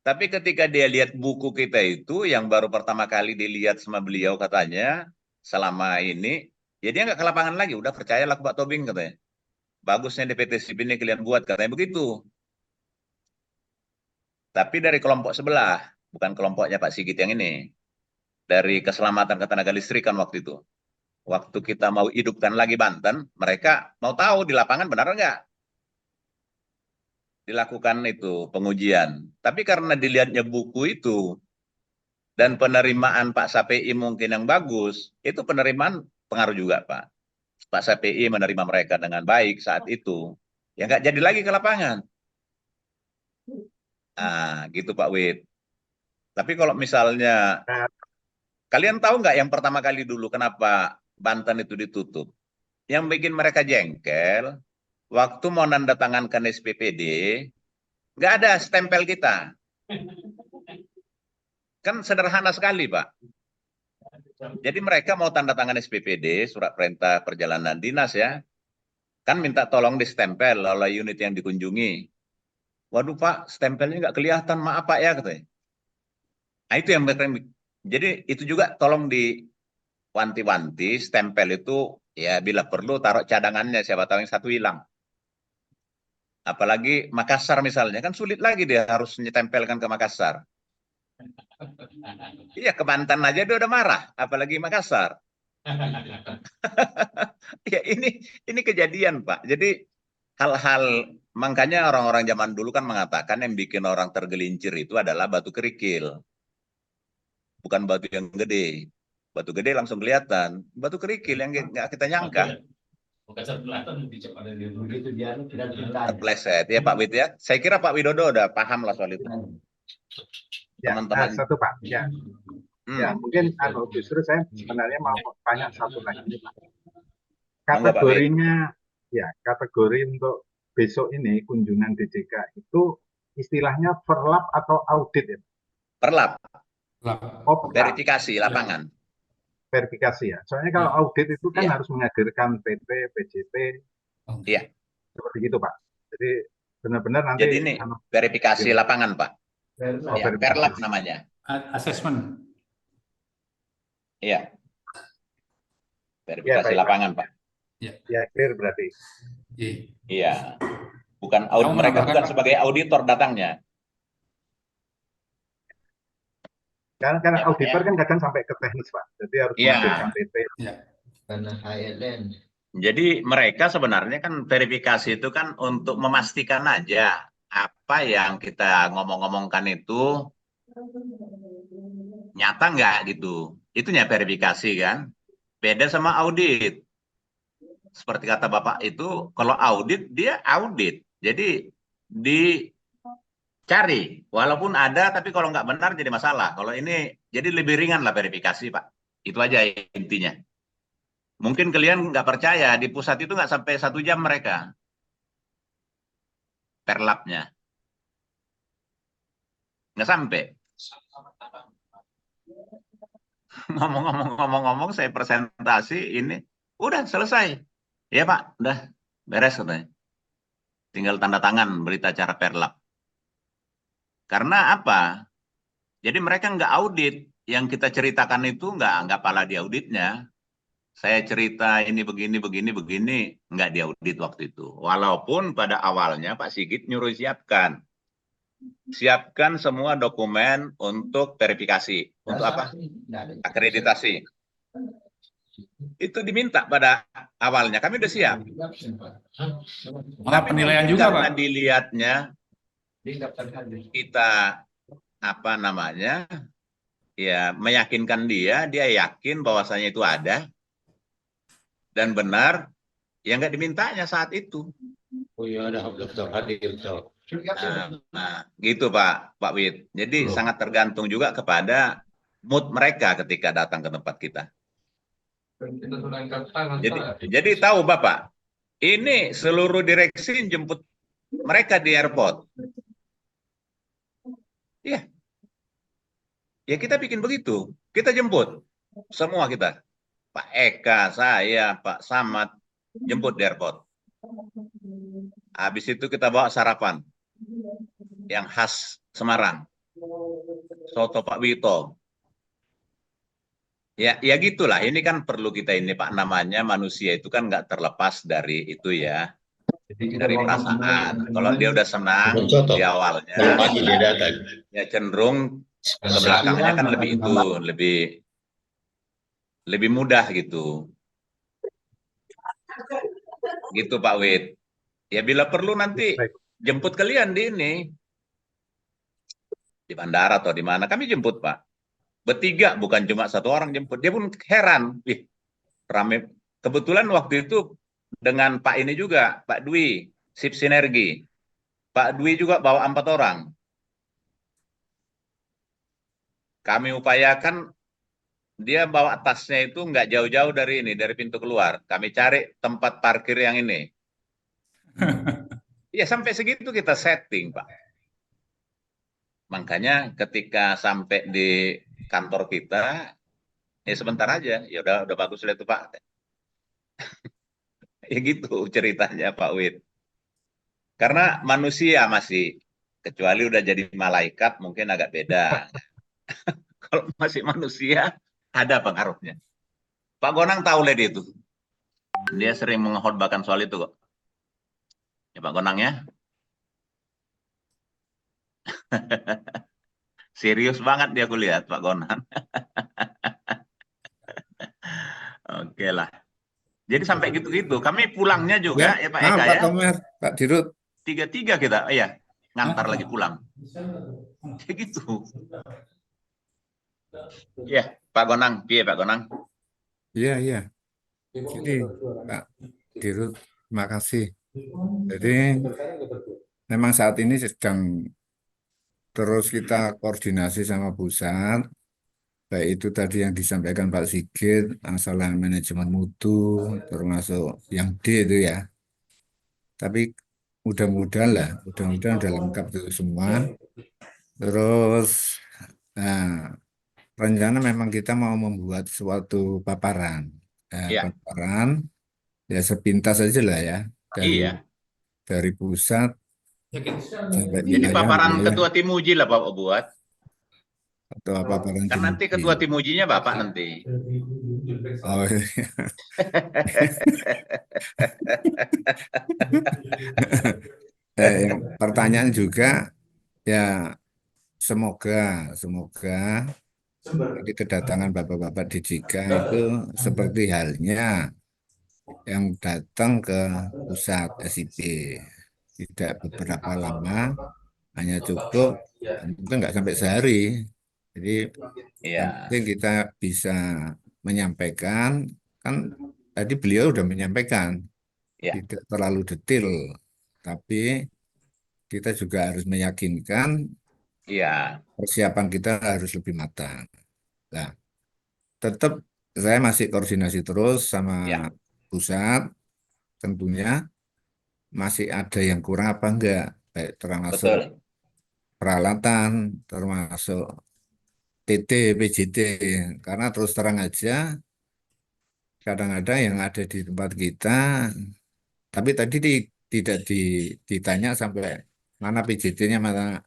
Tapi ketika dia lihat buku kita itu, yang baru pertama kali dilihat sama beliau katanya, selama ini, ya dia nggak ke lapangan lagi. Udah percayalah Pak Tobing katanya. Bagusnya DPT SIP ini kalian buat, katanya begitu. Tapi dari kelompok sebelah, bukan kelompoknya Pak Sigit yang ini. Dari keselamatan ketenaga listrikan waktu itu. Waktu kita mau hidupkan lagi Banten, mereka mau tahu di lapangan benar nggak dilakukan itu pengujian. Tapi karena dilihatnya buku itu, dan penerimaan Pak SAPI mungkin yang bagus, itu penerimaan pengaruh juga Pak. Pak SAPI menerima mereka dengan baik saat itu. Ya nggak jadi lagi ke lapangan. Nah, gitu Pak Wid. Tapi kalau misalnya kalian tahu nggak yang pertama kali dulu kenapa Banten itu ditutup? Yang bikin mereka jengkel, waktu mau nandatangankan SPPD, nggak ada stempel kita. Kan sederhana sekali, Pak. Jadi mereka mau tanda tangan SPPD, surat perintah perjalanan dinas ya, kan minta tolong distempel oleh unit yang dikunjungi. Waduh Pak, stempelnya nggak kelihatan, maaf Pak ya katanya. Nah itu yang mereka, jadi itu juga tolong diwanti-wanti, stempel itu ya bila perlu taruh cadangannya, siapa tahu yang satu hilang. Apalagi Makassar misalnya, kan sulit lagi dia harus nyetempelkan ke Makassar. Iya, ke Banten aja dia udah marah, apalagi Makassar. Ya ini kejadian Pak. Jadi hal-hal, makanya orang-orang zaman dulu kan mengatakan yang bikin orang tergelincir itu adalah batu kerikil. Bukan batu yang gede. Batu gede langsung kelihatan. Batu kerikil yang nggak kita nyangka. Makassar Selatan lebih cepat dari begitu dia tidak Terpleset. Ya Pak Wid ya. Saya kira Pak Widodo udah paham lah soal itu. Ya, Teman-teman. satu Pak. Ya, ya mungkin justru saya sebenarnya mau tanya satu lagi nih, Pak. Kategorinya, ya kategori untuk besok ini kunjungan DJK itu istilahnya verlap atau audit ya? Perlap. Oh, Verifikasi lapangan. verifikasi ya. Soalnya kalau audit itu kan harus menghadirkan PT, PJT, Iya. seperti itu Pak. Jadi benar-benar nanti. Jadi ini verifikasi lapangan Pak. Oh, Ya, perlap namanya. Assessment. Iya. Verifikasi lapangan Pak. Ya, clear berarti. Iya. Bukan audit, mereka bukan sebagai auditor datangnya. Karena auditor kan kadang sampai ke teknis Pak. Jadi harus menghadirkan PT. Karena HLN. Jadi mereka sebenarnya kan verifikasi itu kan untuk memastikan aja apa yang kita ngomong-ngomongkan itu nyata nggak gitu. Itunya verifikasi kan. Beda sama audit. Seperti kata Bapak itu, kalau audit dia audit. Jadi dicari, walaupun ada tapi kalau nggak benar jadi masalah. Kalau ini jadi lebih ringan lah verifikasi Pak. Itu aja intinya. Mungkin kalian nggak percaya, di pusat itu nggak sampai 1 jam mereka perlapnya. Nggak sampai. Ngomong-ngomong saya presentasi ini, udah selesai. Ya Pak, udah beres katanya. Tinggal tanda tangan berita acara perlap. Karena apa? Jadi mereka nggak audit. Yang kita ceritakan itu nggak pala di auditnya. Saya cerita ini begini, nggak diaudit waktu itu. Walaupun pada awalnya Pak Sigit nyuruh siapkan semua dokumen untuk verifikasi. Untuk apa? Akreditasi. Itu diminta pada awalnya. Kami udah siap. Malah penilaian juga Pak. Dilihatnya kita apa namanya? Ya meyakinkan dia yakin bahwasanya itu ada. Dan benar, ya nggak dimintanya saat itu. Oh iya, ada daftar hadir. Nah, gitu Pak Wid. Jadi sangat tergantung juga kepada mood mereka ketika datang ke tempat kita. Jadi tahu Bapak, ini seluruh direksi jemput mereka di airport. Iya. Ya kita bikin begitu. Kita jemput semua kita. Pak Eka, saya, Pak Samad, jemput di airport. Habis itu kita bawa sarapan yang khas Semarang. Soto Pak Wito. Ya gitulah. Ini kan perlu kita ini Pak, namanya manusia itu kan nggak terlepas dari itu ya. Dari perasaan. Kalau dia udah senang di awalnya, ya cenderung ke belakangnya kan lebih itu, lebih mudah gitu. Gitu Pak Wid. Ya bila perlu nanti jemput kalian di ini. Di bandara atau di mana. Kami jemput Pak. Bertiga, bukan cuma 1 orang jemput. Dia pun heran. Wih, rame. Kebetulan waktu itu dengan Pak ini juga, Pak Dwi, Sip Sinergi. Pak Dwi juga bawa 4 orang. kami upayakan dia bawa tasnya itu nggak jauh-jauh dari ini, dari pintu keluar. Kami cari tempat parkir yang ini. Ya sampai segitu kita setting, Pak. Makanya ketika sampai di kantor kita, ya sebentar aja, ya udah bagus lah itu Pak. Ya gitu ceritanya Pak Wid. Karena manusia masih, kecuali udah jadi malaikat mungkin agak beda. Kalau masih manusia ada pengaruhnya. Pak Gonang tahu lady itu. Dia sering mengkhotbahkan soal itu kok. Ya Pak Gonang ya. Serius banget dia aku lihat Pak Gonang. Oke lah. Jadi sampai gitu-gitu. Kami pulangnya juga ya Pak Eka Pak ya. Tomer, Pak Dirut. 3-3 kita, iya. Ngantar lagi pulang. Kayak gitu. Ya, Pak Gonang. Iya Pak Gonang. Iya. Jadi Pak Dirut, terima kasih. Jadi memang saat ini sedang terus kita koordinasi sama pusat, baik itu tadi yang disampaikan Pak Sigit, masalah manajemen mutu, termasuk yang D itu ya. Tapi mudah-mudahan udah lengkap itu semua. Terus, nah, rencana memang kita mau membuat suatu paparan. Iya. Paparan, ya sepintas aja lah ya, Iya. dari pusat sampai Jadi paparan wilayah, ketua tim uji lah Bapak buat. atau paparan Kan nanti ketua tim ujinya Bapak nanti. Oh, iya. Yang pertanyaan juga ya semoga jadi kedatangan bapak-bapak di Jika itu seperti halnya yang datang ke pusat SIP, tidak beberapa lama, hanya cukup mungkin nggak sampai sehari. Jadi yang penting kita bisa menyampaikan, kan tadi beliau sudah menyampaikan, tidak terlalu detail, tapi kita juga harus meyakinkan persiapan kita harus lebih matang. Nah, tetap saya masih koordinasi terus sama pusat, tentunya masih ada yang kurang apa enggak, baik termasuk peralatan, termasuk TT, PJT, karena terus terang aja kadang-kadang yang ada di tempat kita, tapi tadi tidak ditanya sampai mana PJT-nya, mana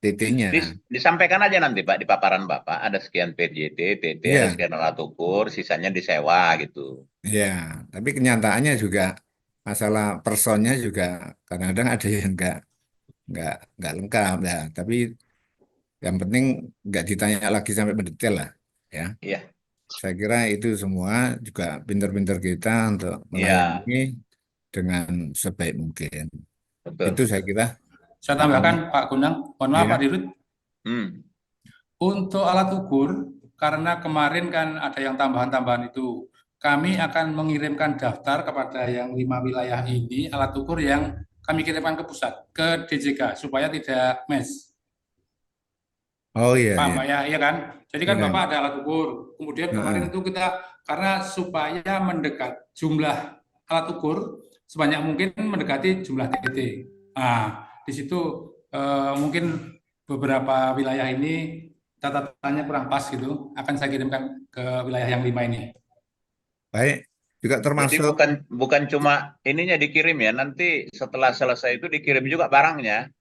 TT-nya. Disampaikan aja nanti Pak di paparan Bapak, ada sekian PJT, TT, ada sekian alat ukur, sisanya disewa gitu. Ya, tapi kenyataannya juga masalah personnya juga kadang-kadang ada yang nggak lengkap ya. Tapi yang penting nggak ditanya lagi sampai mendetail lah, ya. Iya. Saya kira itu semua juga pinter-pinter kita untuk melayani dengan sebaik mungkin. Betul. Itu saya kira. Saya tambahkan Pak Gunang, mohon maaf Pak Dirut. Untuk alat ukur, karena kemarin kan ada yang tambahan-tambahan itu, kami akan mengirimkan daftar kepada yang 5 wilayah ini, alat ukur yang kami kirimkan ke pusat, ke DJK, supaya tidak mes. Oh iya. Pak ya, iya kan? Jadi kan Bapak ada alat ukur. Kemudian kemarin itu kita, karena supaya mendekat jumlah alat ukur, sebanyak mungkin mendekati jumlah TT. Nah, di situ mungkin beberapa wilayah ini catatannya kurang pas gitu, akan saya kirimkan ke wilayah yang 5 ini. Baik, juga termasuk. Jadi bukan cuma ininya dikirim ya, nanti setelah selesai itu dikirim juga barangnya.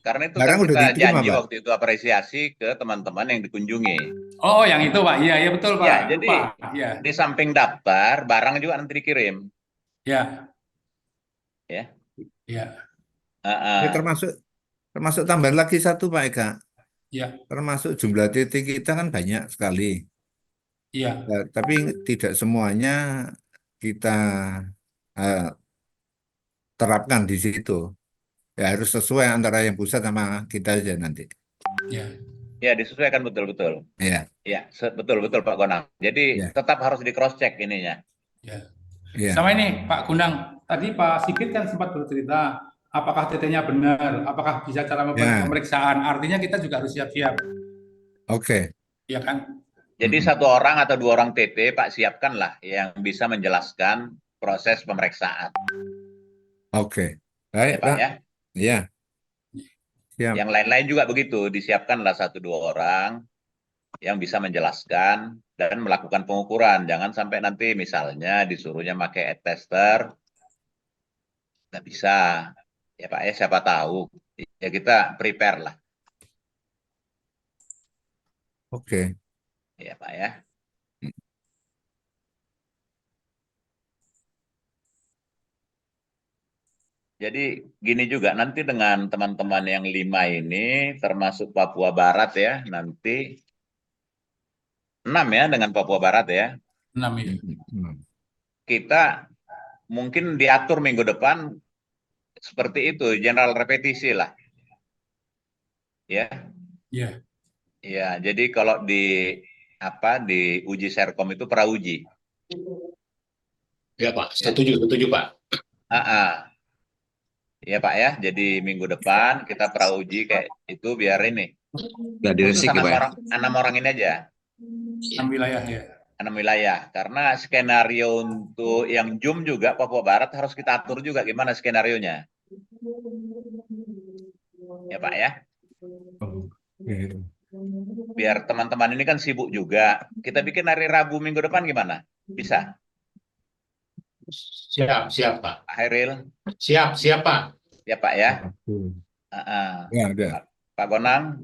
Karena itu kan kita janji waktu itu apresiasi ke teman-teman yang dikunjungi. Oh, yang itu Pak, iya betul Pak. Ya, jadi di samping daftar, barang juga nanti dikirim. Ya. Termasuk tambahan lagi satu Pak Eka. Ya. Termasuk jumlah titik kita kan banyak sekali. Iya. Tapi tidak semuanya kita terapkan di situ. Ya harus sesuai antara yang pusat sama kita aja nanti. Ya, disesuaikan betul-betul. Iya. Ya, betul-betul Pak Gonang. Jadi tetap harus di cross check ininya. Sama ini Pak Gunang, tadi Pak Sigit kan sempat bercerita, apakah TT-nya benar, apakah bisa cara pemeriksaan. Artinya kita juga harus siap-siap. Oke. ya kan? Jadi satu orang atau 2 orang TT, Pak, siapkanlah yang bisa menjelaskan proses pemeriksaan. Oke. Ya, Baik, Pak, Pak. ya. Iya. Siap. Yang lain-lain juga begitu, disiapkanlah 1-2 orang yang bisa menjelaskan dan melakukan pengukuran. Jangan sampai nanti misalnya disuruhnya pakai tester, nggak bisa. Ya Pak, ya siapa tahu. Ya kita prepare lah. Oke. Ya Pak, ya. Jadi gini juga, nanti dengan teman-teman yang 5 ini, termasuk Papua Barat ya, nanti 6 ya dengan Papua Barat ya. 6 ya. Kita mungkin diatur minggu depan seperti itu, general repetisi lah. Ya. Ya. Ya, jadi kalau di uji Serkom itu prauji. Ya Pak, setuju Pak. Ya Pak ya, jadi minggu depan kita prauji kayak itu biar ini. Nggak Khusus diresik ya, Pak. 6 orang ini aja. 6 wilayah ya. 6 wilayah. Karena skenario untuk yang Zoom juga Papua Barat harus kita atur juga gimana skenarionya. Ya Pak ya. Biar teman-teman ini kan sibuk juga. Kita bikin hari Rabu minggu depan gimana? Bisa? Siap Pak. Pak Hairil? Siap Pak. Ya Pak ya. Ya, ada. Pak Gonang?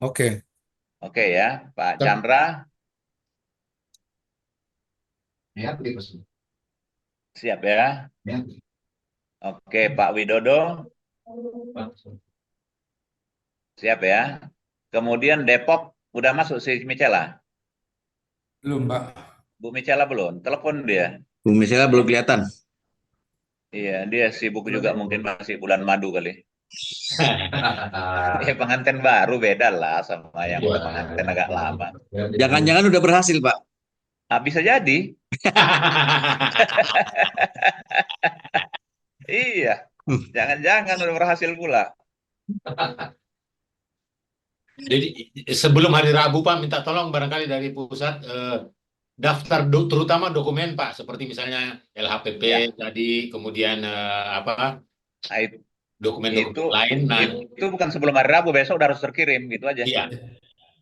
Oke. Oke ya. Pak Chandra? Siap ya. Oke, Pak Widodo? Siap ya. Kemudian Depok udah masuk si Micela? Belum, Pak. Bu Micela belum? Telepon dia. Bu Misalnya belum kelihatan. Iya, dia sibuk juga mungkin masih bulan madu kali. Ya pengantin baru beda lah sama yang udah pengantin agak lama. Jangan-jangan udah berhasil, Pak. Nah, bisa jadi. Iya, jangan-jangan udah berhasil pula. Jadi sebelum hari Rabu Pak, minta tolong barangkali dari pusat daftar terutama dokumen Pak, seperti misalnya LHPP Ya. tadi, kemudian Nah, dokumen itu lain. Nah, itu bukan sebelum hari Rabu, besok udah harus terkirim gitu aja. iya.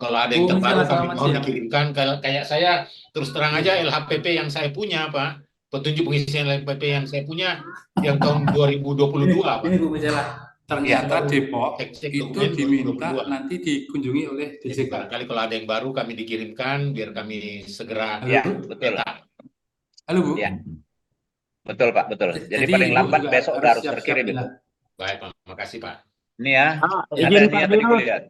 Kalau ada yang Bu terbaru Michela, kami selamat mau siang. dikirimkan. Kayak saya terus terang aja LHPP yang saya punya Pak, petunjuk pengisian LHPP yang saya punya yang tahun 2022 Pak. Ini Bu Michela. Ternyata Depok Cek itu dokumen diminta 2022. nanti dikunjungi oleh Jadi DJK. barangkali kalau ada yang baru kami dikirimkan biar kami segera Ya, betul. Halo Bu. Ya. Betul Pak, betul. Jadi Jadi paling Ibu lambat juga besok udah harus siap-siap terkirim ini itu. lah. Baik Pak, makasih Pak. Ini ya. izin Ada Pak dia tadi Dirut. kulihat.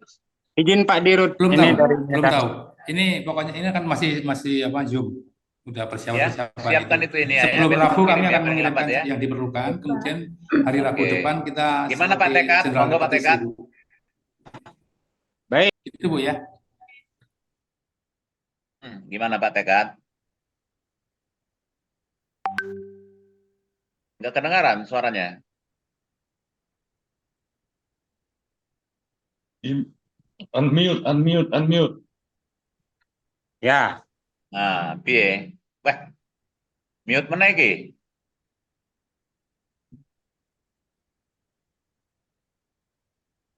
Izin Pak Dirut. Belum Ini tahu, dari belum tahu. Ini pokoknya ini kan masih apa Zoom. Udah Ya, persiapan siapkan itu ini ya. Sebelum Besok Rabu kami kirim ya, akan paling mengirimkan lambat ya. yang diperlukan. Kemudian hari Rabu Oke. depan kita Gimana Pak seperti Tekad? general Monggo Pak repetisi, Tekad. Bu. Baik. Itu Bu ya. Gimana Pak Tekad? Nggak kedengaran suaranya. Unmute. Ya. Nah, piye? Wah, mute mana iki?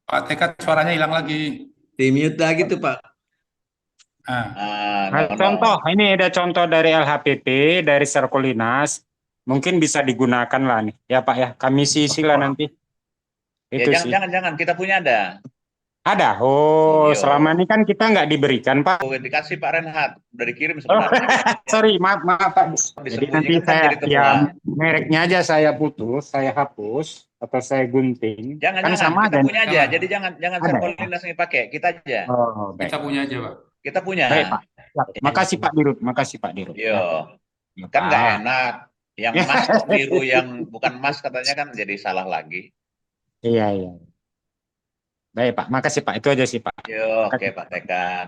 Pak Tekad suaranya hilang lagi. Di mute lagi tuh, Pak. Contoh, ini ada contoh dari LHPP, dari Serkolinas. Mungkin bisa digunakan lah nih. Ya Pak ya, kami sila nanti. Ya, Itu sih. jangan. Kita punya ada. Ada. Oh, Iya. selama ini kan kita nggak diberikan Pak. Oh, dikasih Pak Renhat. Udah dikirim sebenarnya. Sorry, maaf Pak. Jadi nanti Disembunyikan kan saya, jadi temuan. mereknya aja saya putus, saya hapus, atau saya gunting. Jangan, Kan sama kita aja. punya aja. Jadi jangan Ada. Serkolinas yang pakai. Kita aja. Oh, baik. Kita punya aja, Pak. Kita punya. Baik, Pak. Makasih Pak Dirut, makasih Pak Dirut. Yo. Ya, Kan nggak Pak. enak. Yang emas biru, yang bukan emas katanya kan jadi salah lagi. Iya. Baik Pak, makasih Pak. Itu aja sih Pak. Yo, oke Pak Tekad.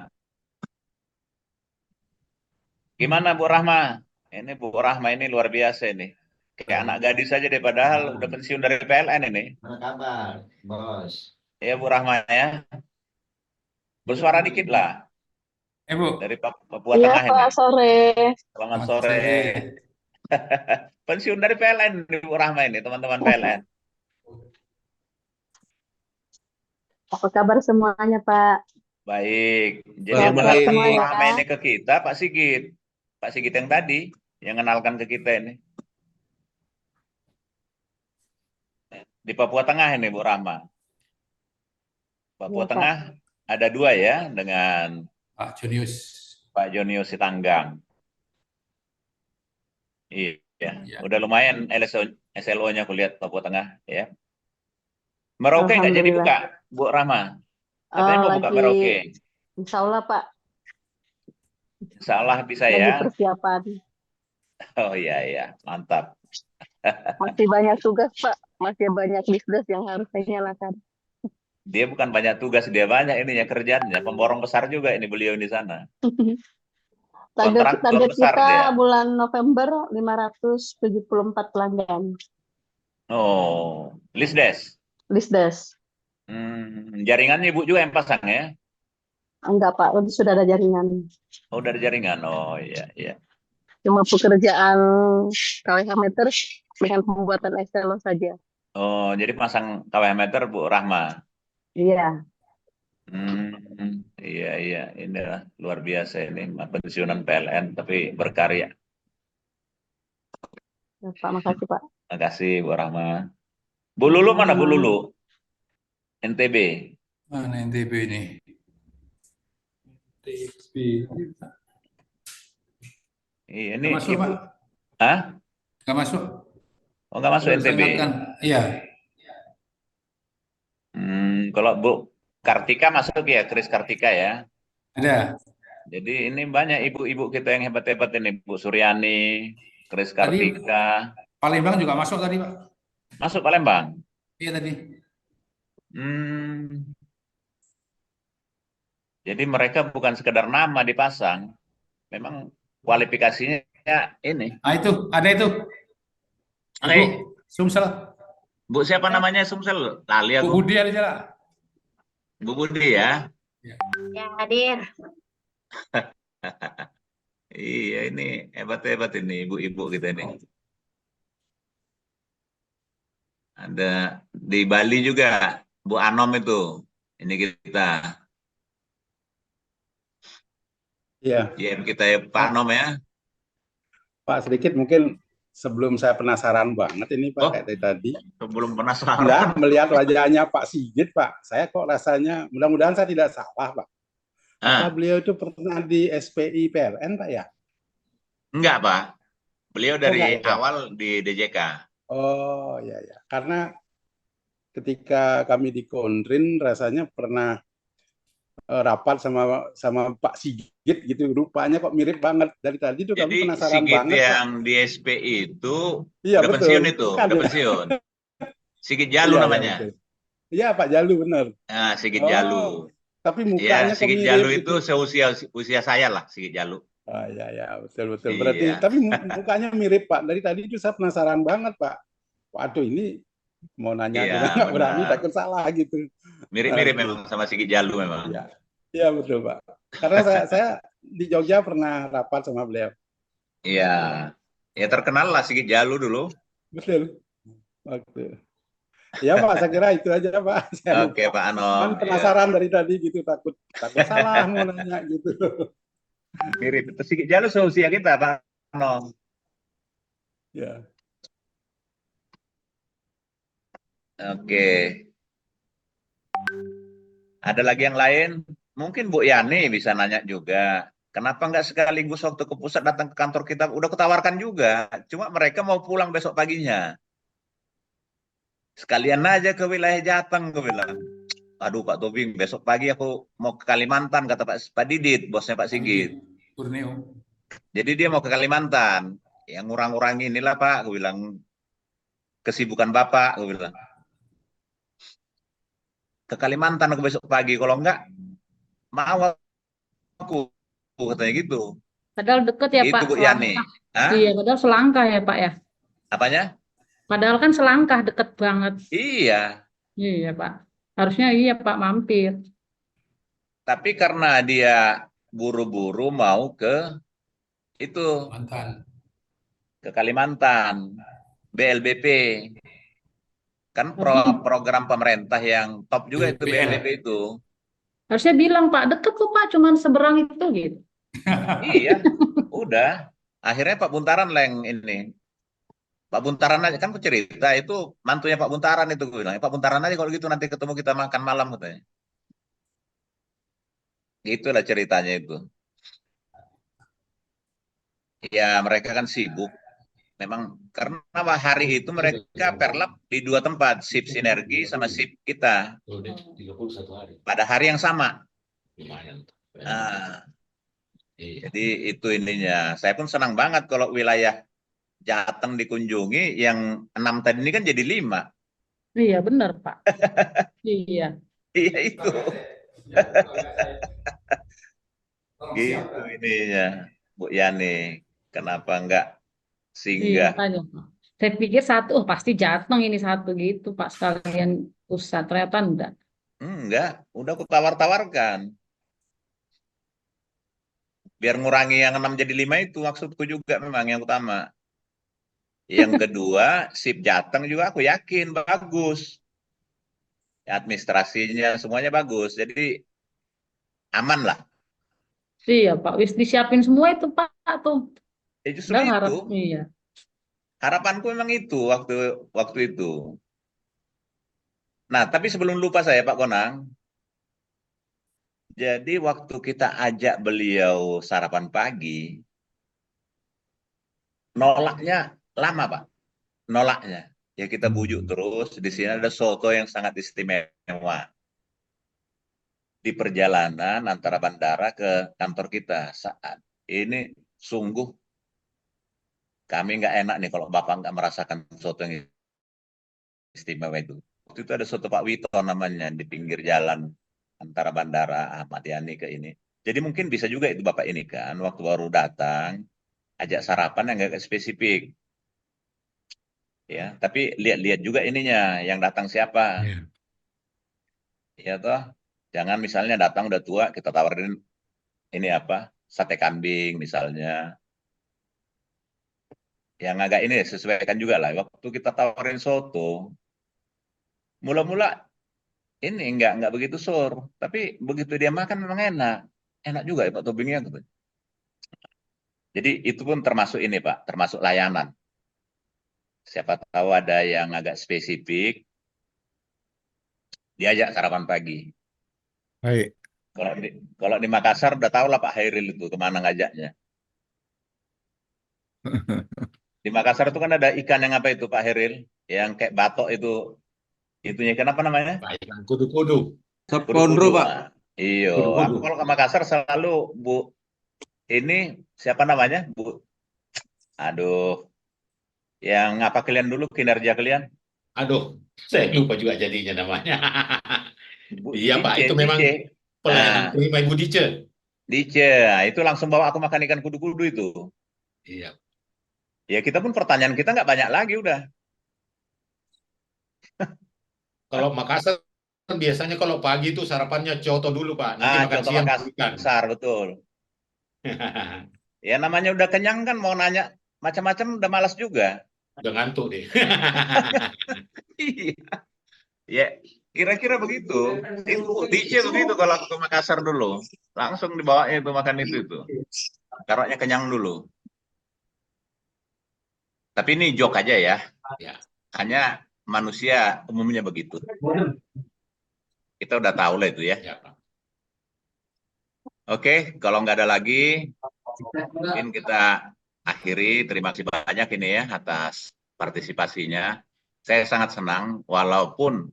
Gimana Bu Rahma? Ini Bu Rahma ini luar biasa ini. Kayak anak gadis aja deh, padahal udah pensiun dari PLN ini. Apa kabar, Bos? Ya Bu Rahma ya. Bersuara dikit lah. Bu. Dari Papua Iya Tengah Pak, ini. sore. Selamat Selamat sore. sore. Pensiun dari PLN Bu Rahma ini, teman-teman PLN. Apa kabar semuanya Pak? Baik. Jadi yang Sehat-sehat mengenalkan semua Bu ya. Rahma ini ke kita, Pak Sigit. Pak Sigit yang tadi, yang mengenalkan ke kita ini. Di Papua Tengah ini Bu Rahma. Papua Iya, Pak. Tengah ada 2 ya, dengan Pak Junius. Pak Jonius Sitanggang. Iya, Ya. udah lumayan SLO-nya aku lihat Papua Tengah ya. Merauke nggak jadi buka, Bu Rahma? Katanya mau buka Lagi, Merauke. insya Allah Pak, Insya Allah bisa lagi ya. persiapan. Oh iya, mantap. Masih banyak tugas Pak, masih banyak bisnis yang harus saya nyalakan. Dia bukan banyak tugas, dia banyak ininya kerjaannya. Pemborong besar juga ini beliau di sana. Target Kontraktor besar kita dia. bulan November 574 pelanggan. Oh, Lisdes. Lisdes. Jaringannya Ibu juga yang pasang ya? Enggak Pak, sudah ada jaringan. Oh, dari jaringan. Oh iya. Cuma pekerjaan KWH meter dengan pembuatan SLO saja. Oh, jadi pasang KWH meter Bu Rahma. Iya. Iya, inilah luar biasa ini pensiunan PLN tapi berkarya. Ya, Pak, makasih Pak. Makasih Bu Rahma. Bu Lulu mana Bu Lulu? NTB. Mana NTB ini? NTB. Iya, ini Nggak masuk, Pak. Hah? Nggak masuk. Oh, nggak masuk Saya NTB. ingatkan. Iya. Kalau Bu Kartika masuk ya, Kris Kartika ya. Ada. Jadi ini banyak ibu-ibu kita yang hebat-hebat ini, Bu Suryani, Kris Kartika. Palembang juga masuk tadi, Pak. Masuk Palembang? Iya tadi. Jadi mereka bukan sekedar nama dipasang, memang kualifikasinya ini. Itu, ada itu. Oke. Sumsel. Bu siapa namanya Sumsel? Lali aku. Bu Budi ada jalan. Bu Budi ya. Ya, hadir. Iya, ini hebat-hebat ini ibu-ibu kita ini. Ada di Bali juga Bu Anom itu. Ini kita. Iya. Ya, kita ya Pak Anom ya. Pak, sedikit mungkin sebelum saya penasaran banget ini Pak, kayak tadi. Sebelum penasaran. Nah, melihat wajahnya Pak Sigit, Pak, saya kok rasanya, mudah-mudahan saya tidak salah, Pak. Apa beliau itu pernah di SPI PLN, Pak, ya? Enggak, Pak. Beliau dari enggak, ya? awal di DJK. Oh, ya. Karena ketika kami di Kondrin, rasanya pernah rapat sama Pak Sigit gitu, rupanya kok mirip banget. Dari tadi tuh kami penasaran Sigit banget. yang Pak. di SPI itu Iya, udah betul. pensiun itu, Bukan, udah ya? pensiun. Sigit Jalu namanya. Iya, Pak Jalu benar. Nah, Sigit Jalu. Tapi Ya, mukanya kok Sigit mirip Jalu gitu. itu usia saya lah, Sigit Jalu. Oh, ya, betul. Iya. Berarti, tapi mukanya mirip, Pak. Dari tadi itu saya penasaran banget, Pak. Waduh, ini mau nanya Iya, nggak berani, benar. takut salah gitu. Mirip-mirip memang sama Sigit Jalu memang. Iya, betul, Pak. Karena saya di Jogja pernah rapat sama beliau. Iya. Ya terkenal lah Sigit Jalu dulu. Betul. Waktu. Ya, Pak, saya kira itu aja, Pak. Saya Oke, lupa. Pak Anom. Cuman penasaran dari tadi gitu, takut salah mau nanya gitu. Mirip. Itu Sigit Jalu seusia kita, Pak Anom. Ya. Oke. Ada lagi yang lain? Mungkin Bu Yani bisa nanya juga. Kenapa nggak sekaligus waktu ke pusat datang ke kantor kita? Udah kutawarkan juga. Cuma mereka mau pulang besok paginya. Sekalian aja ke wilayah Jateng, gue bilang. Aduh Pak Tobing, besok pagi aku mau ke Kalimantan, kata Pak Didit, bosnya Pak Sigit. Borneo. Jadi dia mau ke Kalimantan. Yang ngurang-ngurangi inilah Pak, gue bilang. Kesibukan Bapak, gue bilang. Ke Kalimantan aku besok pagi, kalau enggak mau aku, katanya gitu. Padahal deket ya Itu Pak. Bu Yani. Hah? Iya, padahal selangkah ya Pak ya. Apanya? Padahal kan selangkah deket banget. Iya. Iya Pak. Harusnya iya Pak mampir. Tapi karena dia buru-buru mau ke itu, Mantan. ke Kalimantan, BLBP. Kan program pemerintah yang top juga itu BPL. BLBP itu. Harusnya bilang Pak, deket kok Pak, cuman seberang itu gitu. Iya, udah. Akhirnya Pak Buntaran lah yang ini. Pak Buntaran aja kan aku cerita itu mantunya Pak Buntaran itu gue bilang. Pak Buntaran aja kalau gitu nanti ketemu kita makan malam katanya. Itulah ceritanya itu. Ya mereka kan sibuk. Memang karena hari itu mereka perlap di 2 tempat, sip sinergi sama sip kita. 31 hari. Pada hari yang sama. Lumayan. Nah, Iya. jadi itu ininya. Saya pun senang banget kalau wilayah Jateng dikunjungi, yang 6 tadi ini kan jadi 5. Iya benar Pak. Iya. Iya itu. Gitu ininya, Bu Yani. Kenapa enggak Iya singgah? makanya Pak. Saya pikir satu, oh pasti Jateng ini satu gitu Pak, sekalian pusat. Ternyata enggak. Enggak, udah aku tawar-tawarkan. Biar ngurangi yang 6 jadi 5 itu maksudku juga memang yang utama. Yang kedua, sip Jateng juga aku yakin bagus. Administrasinya semuanya bagus. Jadi aman lah. Iya Pak, wis disiapin semua itu Pak tuh. Ya justru Dan itu. harap, iya. Harapanku memang itu waktu itu. Nah, tapi sebelum lupa saya Pak Konang. Jadi waktu kita ajak beliau sarapan pagi, nolaknya lama Pak. Nolaknya. Ya kita bujuk terus. Di sini ada soto yang sangat istimewa. Di perjalanan antara bandara ke kantor kita. Saat ini sungguh kami nggak enak nih kalau Bapak nggak merasakan soto yang istimewa itu. Waktu itu ada soto Pak Wito namanya di pinggir jalan antara bandara Ahmad Yani ke ini. Jadi mungkin bisa juga itu Bapak ini kan waktu baru datang ajak sarapan yang nggak spesifik. Ya, tapi lihat-lihat juga ininya yang datang siapa. Ya toh, jangan misalnya datang udah tua kita tawarin ini apa? Sate kambing misalnya. Yang agak ini sesuaikan juga lah. Waktu kita tawarin soto, mula-mula ini nggak begitu sur, tapi begitu dia makan memang enak juga ya Pak toppingnya. Jadi itu pun termasuk ini Pak, termasuk layanan. Siapa tahu ada yang agak spesifik, diajak sarapan pagi. Baik. Kalau di Makassar udah tahu lah Pak Hairil itu kemana ngajaknya. Di Makassar itu kan ada ikan yang apa itu Pak Hairil, yang kayak batok itu, itunya ikan apa namanya? Ikan kudu-kudu. Sapondro, Pak. Nah, iyo, Kudu-kudu. aku kalau ke Makassar selalu Bu, ini siapa namanya Bu? Aduh, yang apa kalian dulu kinerja kalian? Aduh, saya lupa juga jadinya namanya. Bu, Iya Pak, Dice, itu memang Dice. pelayanan prima Ibu Dice. Dice, itu langsung bawa aku makan ikan kudu-kudu itu. Iya. Ya kita pun pertanyaan kita nggak banyak lagi udah. Kalau Makassar biasanya kalau pagi itu sarapannya coto dulu Pak. Nanti makan Contoh siang ikan. Makassar betul. Ya namanya udah kenyang kan mau nanya macam-macam udah malas juga. Udah ngantuk deh. Iya. Ya kira-kira begitu. Itu Dice begitu kalau aku ke Makassar dulu. Langsung dibawanya itu makan itu. Karena kenyang dulu. Tapi ini joke aja ya. Ya. Hanya manusia umumnya begitu. Kita udah tahu lah itu ya. Ya Pak. Oke, kalau nggak ada lagi, mungkin kita akhiri. Terima kasih banyak ini ya atas partisipasinya. Saya sangat senang, walaupun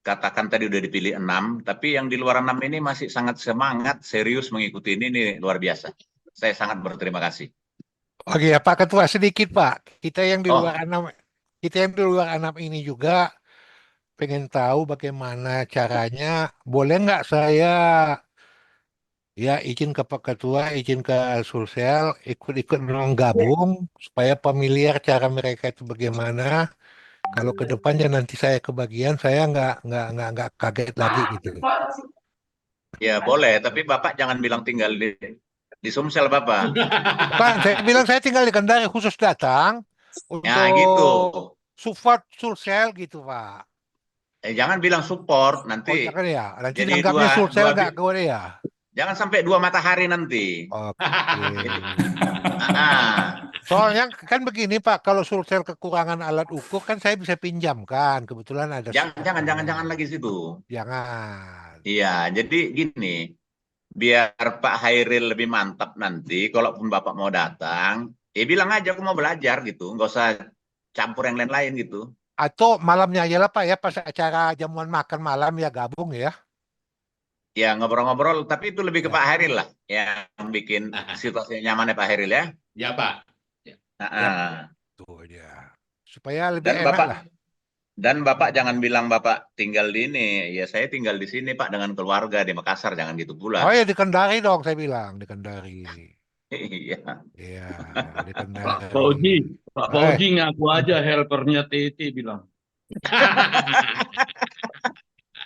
katakan tadi udah dipilih 6, tapi yang di luar 6 ini masih sangat semangat, serius mengikuti ini luar biasa. Saya sangat berterima kasih. Oke ya Pak Ketua, sedikit Pak. Kita yang di Oh. luar enam ini juga pengen tahu bagaimana caranya. Boleh nggak saya ya izin ke Pak Ketua, izin ke Sulsel, ikut-ikut gabung supaya familiar cara mereka itu bagaimana. Kalau ke depannya nanti saya kebagian, saya nggak kaget lagi gitu. Ya boleh, tapi Bapak jangan bilang tinggal di Sumsel Bapak. Bukan, saya bilang saya tinggal di Kendari khusus datang Ya gitu. untuk support Sulsel gitu Pak. Jangan bilang support Oh nanti. jangan ya, nanti Jadi dianggapnya Sulsel dua nggak Korea. jangan sampai 2 matahari nanti. Oke. Ah, Soalnya kan begini Pak, kalau Sulsel kekurangan alat ukur kan saya bisa pinjamkan. Kebetulan ada. jangan lagi situ. Jangan. Iya, jadi gini, biar Pak Hairil lebih mantap nanti, kalaupun Bapak mau datang, bilang aja aku mau belajar gitu, nggak usah campur yang lain-lain gitu. Atau malamnya aja lah Pak ya, pas acara jamuan makan malam ya gabung ya. Ya ngobrol-ngobrol, tapi itu lebih ke Pak Hairil lah, yang bikin situasinya nyaman ya Pak Hairil ya. Ya Pak. Tuh dia. Supaya lebih Dan enak lah. Bapak jangan bilang Bapak tinggal di ini, ya saya tinggal di sini Pak dengan keluarga di Makassar, jangan gitu pula. Oh ya di Kendari dong saya bilang, di Kendari. Iya. Iya, di Kendari. Pak Fauzi ngaku aja helpernya Titi bilang.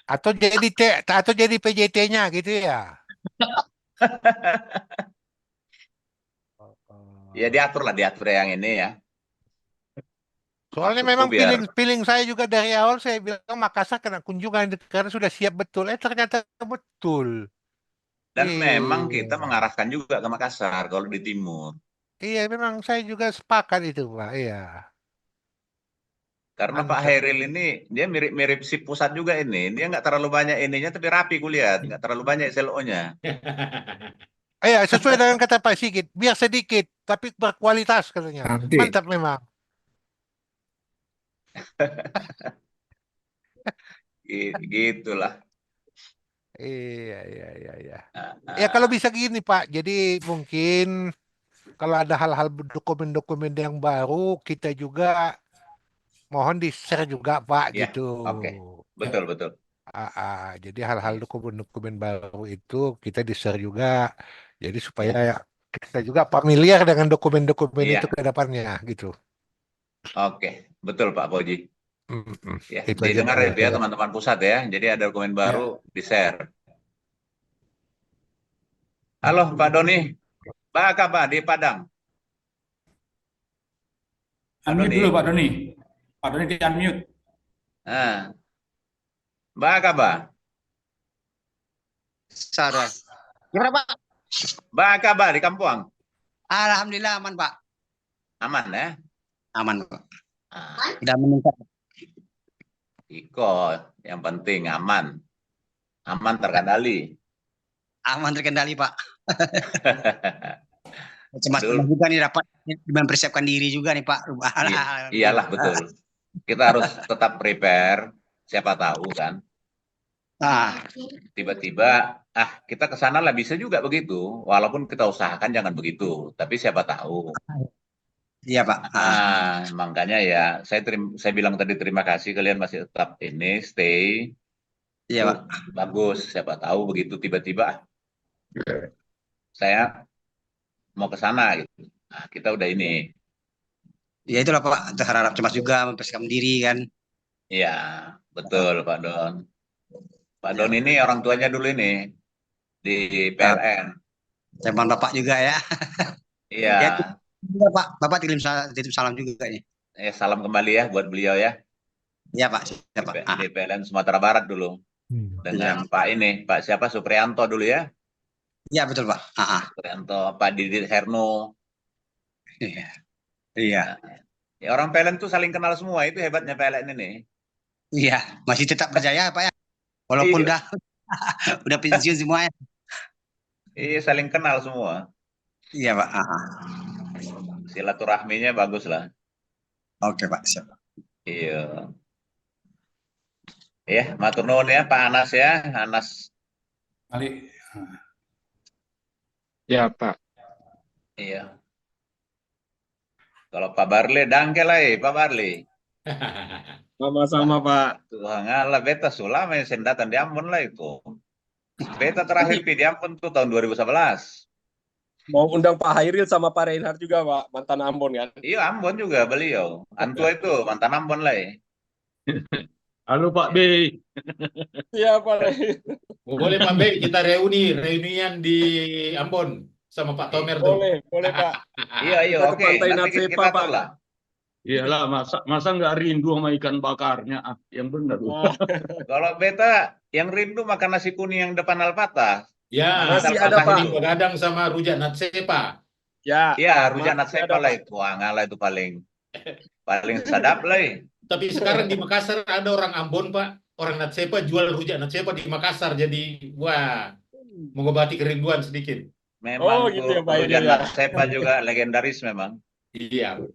Atau jadi PJT-nya gitu ya. Ya diatur yang ini ya. Soalnya Maksudku memang biar feeling saya juga dari awal saya bilang Makassar kena kunjungan karena sudah siap betul. Ternyata betul. dan memang kita mengarahkan juga ke Makassar kalau di timur. Iya, memang saya juga sepakat itu, Pak. Iya. Karena Pak Hairil ini dia mirip-mirip si pusat juga ini. Dia nggak terlalu banyak ininya tapi rapi kulihat, nggak terlalu banyak SLO-nya. Iya, sesuai dengan kata Pak Sigit, biar sedikit tapi berkualitas katanya. Cantik. Mantap memang. Gitulah. Iya. Ya kalau bisa gini Pak, jadi mungkin kalau ada hal-hal dokumen-dokumen yang baru kita juga mohon di-share juga Pak Ya, gitu. oke. Betul. Jadi hal-hal dokumen-dokumen baru itu kita di-share juga. Jadi supaya kita juga familiar dengan dokumen-dokumen Iya. itu ke depannya gitu. Oke, betul Pak Fauzi. Ya, Itu aja, didengar Pak. ya teman-teman pusat ya. Jadi ada dokumen baru di-share. Halo Pak Doni, Pak kabar di Padang? Unmute dulu Pak Doni. Pak Doni di unmute. Mbak kabar? Sarah. Gimana Pak? Mbak kabar di kampung? Alhamdulillah aman Pak. Aman ya? Aman Pak. Sudah meningkat. Iko, yang penting aman. Aman terkendali. Aman terkendali Pak. Cemas juga nih dapat mempersiapkan diri juga nih Pak. Iyalah betul. Kita harus tetap prepare. Siapa tahu kan. Tiba-tiba kita ke sana lah bisa juga begitu. Walaupun kita usahakan jangan begitu. Tapi siapa tahu. Iya Pak. Makanya ya saya bilang tadi terima kasih kalian masih tetap ini stay. Iya Pak. Bagus. Siapa tahu begitu tiba-tiba saya mau ke sana gitu. Kita udah ini. Ya itulah Pak. Terharap cemas juga mempersiapkan diri kan. Iya, betul Pak Don. Pak Don ini orang tuanya dulu ini di PLN. Teman Bapak juga ya. Iya. Ya, Pak, Bapak titip salam juga nih. Salam kembali ya buat beliau ya. Iya Pak. Ya, Pak. Di PLN Sumatera Barat dulu. Dengan Pak ini, Pak siapa Suprianto dulu ya. Iya betul Pak. Suprianto, Pak Didit Herno. Iya. Ya orang PLN tuh saling kenal semua, itu hebatnya PLN ini. Iya, masih tetap berjaya Pak ya. Walaupun udah pensiun semuanya. Iya, saling kenal semua. Iya Pak. Silaturahminya bagus lah. Oke Pak, siap. Iya. Ya, matur nuwun ya Pak Anas ya, Anas. Ali. Ya Pak. Iya. Kalau Pak Barli, dangke lah Pak Barli. Sama-sama Pak. Tuhan Allah, beta sulama yang sendatan di Ambon lah itu. Beta terakhir di Ambon tuh tahun 2011. Mau undang Pak Hairil sama Pak Reinhard juga Pak, mantan Ambon kan? Iya Ambon juga beliau. Antua itu mantan Ambon lah. Halo Pak B. Siapa? Boleh Pak B, kita reunian di Ambon sama Pak Tomer tuh. Boleh Pak. Iya, Kita ke oke. Pantai Nanti Natsepa, kita Pak. atur lah. Iyalah, masa nggak rindu sama ikan bakarnya? Ah, yang benar loh. Kalau beta yang rindu makan nasi kuning yang depan Alfata. Ya, Masih nasi ada, Pak. kuning begadang sama rujak natsepa. Ya. Iya, rujak masih natsepa ada, lah Pak. itu. Wah, ngalah itu paling sadap lah. Tapi sekarang di Makassar ada orang Ambon, Pak. Orang natsepa jual rujak natsepa di Makassar. Jadi, wah, mengobati kerinduan sedikit. Memang Oh, gitu ya, Pak, rujak ini ya. natsepa juga legendaris memang. Iya.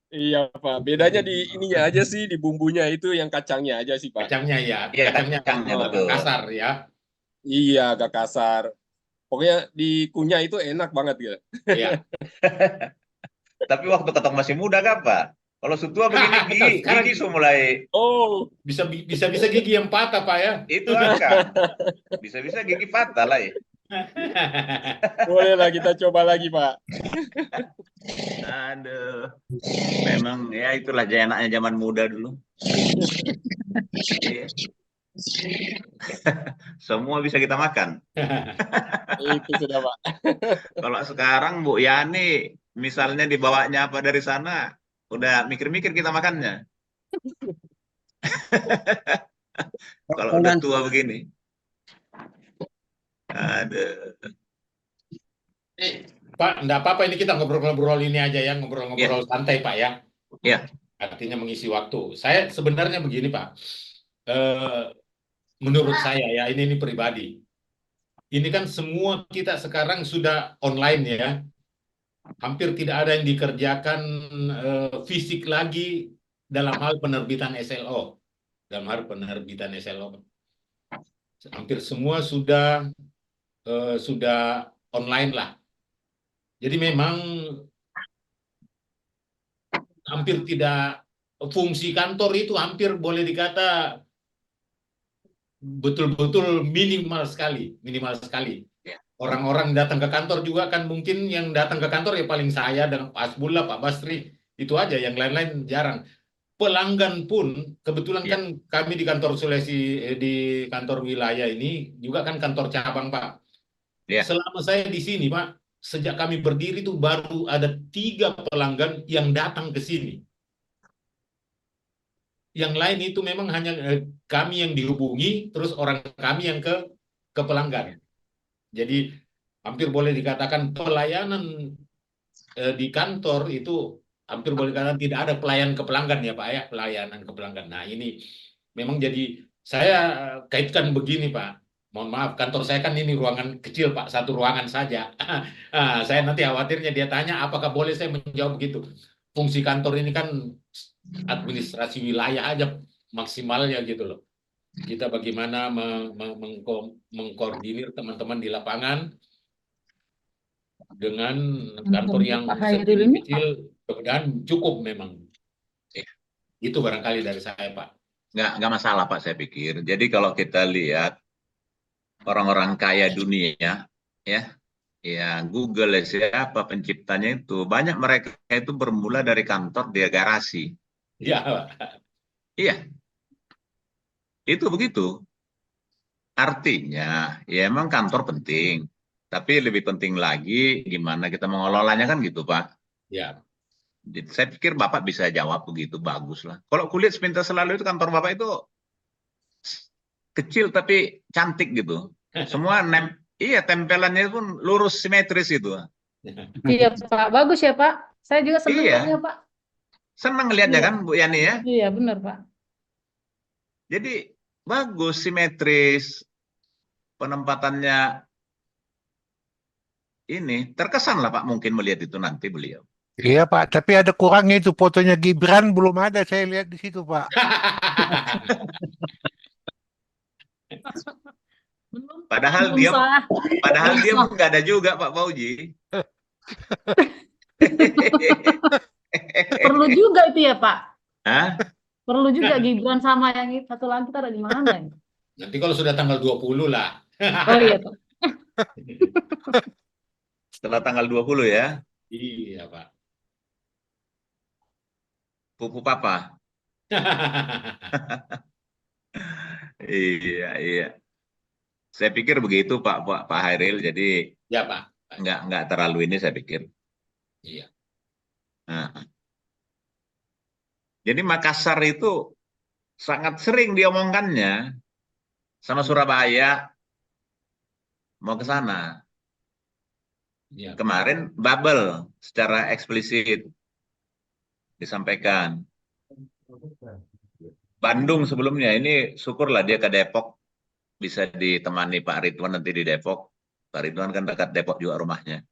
Iya Pak. Bedanya di ininya aja sih, di bumbunya itu yang kacangnya aja sih Pak. Kacangnya ya, Iya, kacangnya kacangnya betul. kasar ya. Iya, agak kasar. Pokoknya dikunyah itu enak banget gitu. Iya. Tapi waktu ketemu masih muda kan Pak? Kalau sutua begini gigi sudah mulai. Oh, bisa gigi yang patah Pak ya. Itu akan. Bisa gigi patah lah ya. boleh lah kita coba lagi Pak. Aduh. Memang ya itulah enaknya zaman muda dulu. Iya. Semua bisa kita makan. Itu sudah Pak. Kalau sekarang Bu Yani, misalnya dibawanya apa dari sana, udah mikir-mikir kita makannya. Kalau udah tua begini. Aduh. Pak, enggak apa-apa ini kita ngobrol-ngobrol ini aja ya, ngobrol-ngobrol santai Pak ya. Iya. Artinya mengisi waktu. Saya sebenarnya begini Pak. Menurut saya ya, ini pribadi. Ini kan semua kita sekarang sudah online ya. Hampir tidak ada yang dikerjakan fisik lagi dalam hal penerbitan SLO. Dalam hal penerbitan SLO. Hampir semua sudah online lah. Jadi memang hampir tidak, fungsi kantor itu hampir boleh dikata betul-betul minimal sekali. Orang-orang datang ke kantor juga kan mungkin yang datang ke kantor ya paling saya dan Pak Asbullah, Pak Basri, itu aja, yang lain-lain jarang. Pelanggan pun kebetulan kan kami di kantor Sulawesi, di kantor wilayah ini juga kan kantor cabang Pak. Selama saya di sini Pak, sejak kami berdiri itu baru ada 3 pelanggan yang datang ke sini. Yang lain itu memang hanya kami yang dihubungi, terus orang kami yang ke pelanggan. Jadi hampir boleh dikatakan pelayanan di kantor itu hampir boleh dikatakan tidak ada pelayan ke pelanggan ya Pak ya, pelayanan ke pelanggan. Nah ini memang jadi saya kaitkan begini Pak. Mohon maaf, kantor saya kan ini ruangan kecil Pak, 1 ruangan saja. Saya nanti khawatirnya dia tanya apakah boleh saya menjawab begitu. Fungsi kantor ini kan administrasi wilayah aja maksimalnya gitu loh. Kita bagaimana mengkoordinir teman-teman di lapangan dengan kantor yang kecil, kemudian cukup memang. Itu barangkali dari saya Pak. Nggak masalah Pak, saya pikir. Jadi kalau kita lihat orang-orang kaya dunia, ya Google siapa penciptanya itu, banyak mereka itu bermula dari kantor di garasi. Iya. Iya. Itu begitu. Artinya, ya emang kantor penting, tapi lebih penting lagi gimana kita mengelolanya kan gitu Pak. Ya. Jadi, saya pikir Bapak bisa jawab begitu, bagus lah. Kalau kulit sepintas selalu itu kantor Bapak itu kecil tapi cantik gitu. Semua tempelannya pun lurus simetris itu. Iya Pak, bagus ya Pak. Saya juga senang lihatnya Pak. Senang lihatnya kan Bu Yani ya? Iya benar Pak. Jadi bagus, simetris, penempatannya ini terkesan lah Pak mungkin melihat itu nanti beliau. Iya Pak, tapi ada kurangnya itu, fotonya Gibran belum ada saya lihat di situ Pak. Padahal dia pun nggak ada juga Pak Fauji. Perlu juga itu ya Pak. Hah? Perlu juga Gibran sama yang satu lagi ada di mana ya? Nanti kalau sudah tanggal 20 lah. Oh iya Pak. Setelah tanggal 20 ya? Iya Pak. Pupu Papa. Iya, iya. Saya pikir begitu Pak Hairil. Jadi Ya Pak. nggak terlalu ini saya pikir. Iya. Nah, jadi Makassar itu sangat sering diomongkannya sama Surabaya mau ke sana. Iya. Kemarin bubble secara eksplisit disampaikan. Bandung sebelumnya ini syukurlah dia ke Depok bisa ditemani Pak Ridwan nanti di Depok. Pak Ridwan kan dekat Depok juga rumahnya.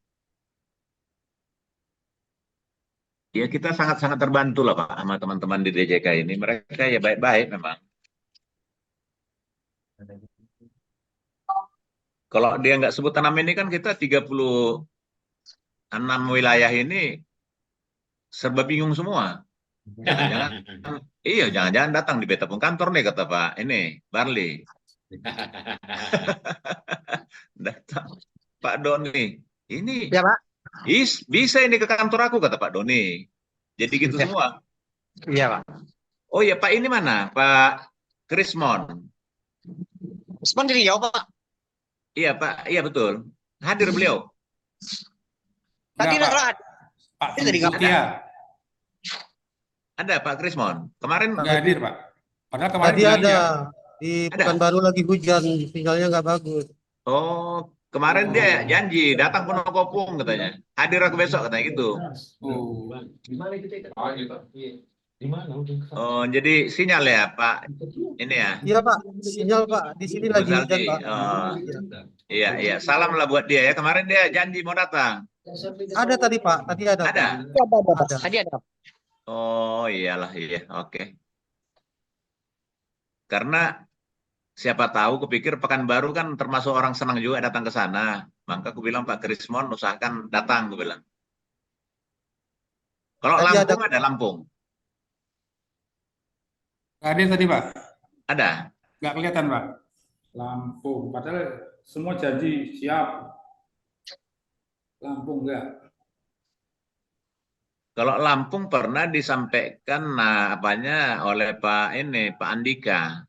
Ya kita sangat-sangat terbantu lah Pak sama teman-teman di DJK ini. Mereka ya baik-baik memang. Kalau dia nggak sebut tanam ini kan kita 36 wilayah ini serba bingung semua. Jangan-jangan, iya jangan-jangan datang di Betapung kantor nih kata Pak ini Barli. Datang Pak Doni. Ini Ya Pak. bisa ini ke kantor aku kata Pak Doni. Jadi gitu Ya. semua. Iya Pak. Oh ya Pak ini mana? Pak Krismon. Respon di Riau Pak. Iya Pak, iya betul. Hadir beliau. Tadi Enggak, udah Pak. Pak Tadi nggak Setia. Ada Pak Krismon. Kemarin Nggak hadir, Pak. Padahal kemarin Tadi bilang ada iya. di Ada? Pekanbaru lagi hujan, sinyalnya nggak bagus. Oh, kemarin dia janji datang Ponokopung katanya. Hadir aku besok katanya gitu. Oh. Oh, jadi sinyal ya Pak. Ini ya. Iya Pak, sinyal Pak. Di sini lagi hujan Gozaldi. Pak. Oh, iya, iya. Salam lah buat dia ya. Kemarin dia janji mau datang. Ada tadi Pak, tadi ada. Ada? Pak. Ada. Tadi ada. Oh, iyalah, iya. Oke. Karena siapa tahu kupikir Pekanbaru kan termasuk orang senang juga datang ke sana. Maka aku bilang Pak Krismon usahakan datang, aku bilang. Kalau Tadi Lampung ada Lampung. Nggak hadir tadi, Pak. Ada. Nggak kelihatan, Pak. Lampung. Padahal semua janji siap. Lampung nggak. Kalau Lampung pernah disampaikan apanya oleh Pak Andika.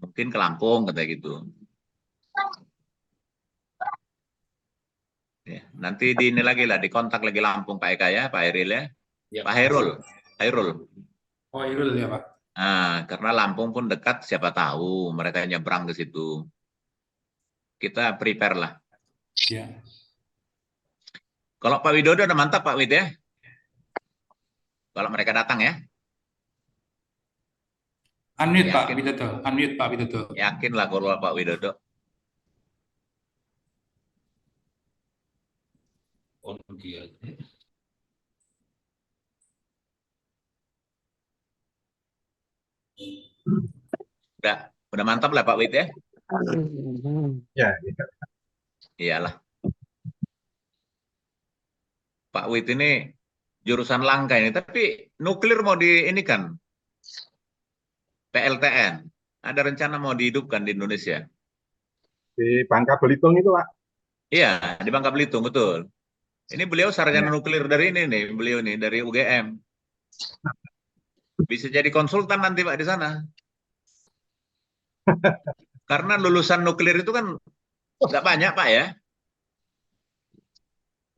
Mungkin ke Lampung kata gitu. Ya, nanti di ini lagi lah, dikontak lagi Lampung Pak Eka ya, Pak Hairil ya. Ya. Pak Hairul. Oh, Irul ya, Pak. Nah, karena Lampung pun dekat, siapa tahu mereka nyebrang ke situ. Kita prepare lah. Ya. Kalau Pak Widodo udah mantap Pak Wid ya. Kalau mereka datang ya. Unmute Pak Widodo. Unmute Pak Widodo. Yakin lah kalau Pak Widodo. Oh, dia. Udah mantap lah Pak Wid ya. Ya, Iyalah. Pak Wid ini jurusan langka ini, tapi nuklir mau di ini kan PLTN ada rencana mau dihidupkan di Indonesia. di Bangka Belitung itu Pak. Iya, di Bangka Belitung betul. Ini beliau sarjana nuklir dari ini nih, beliau nih dari UGM. Bisa jadi konsultan nanti Pak di sana. Karena lulusan nuklir itu kan nggak banyak Pak ya.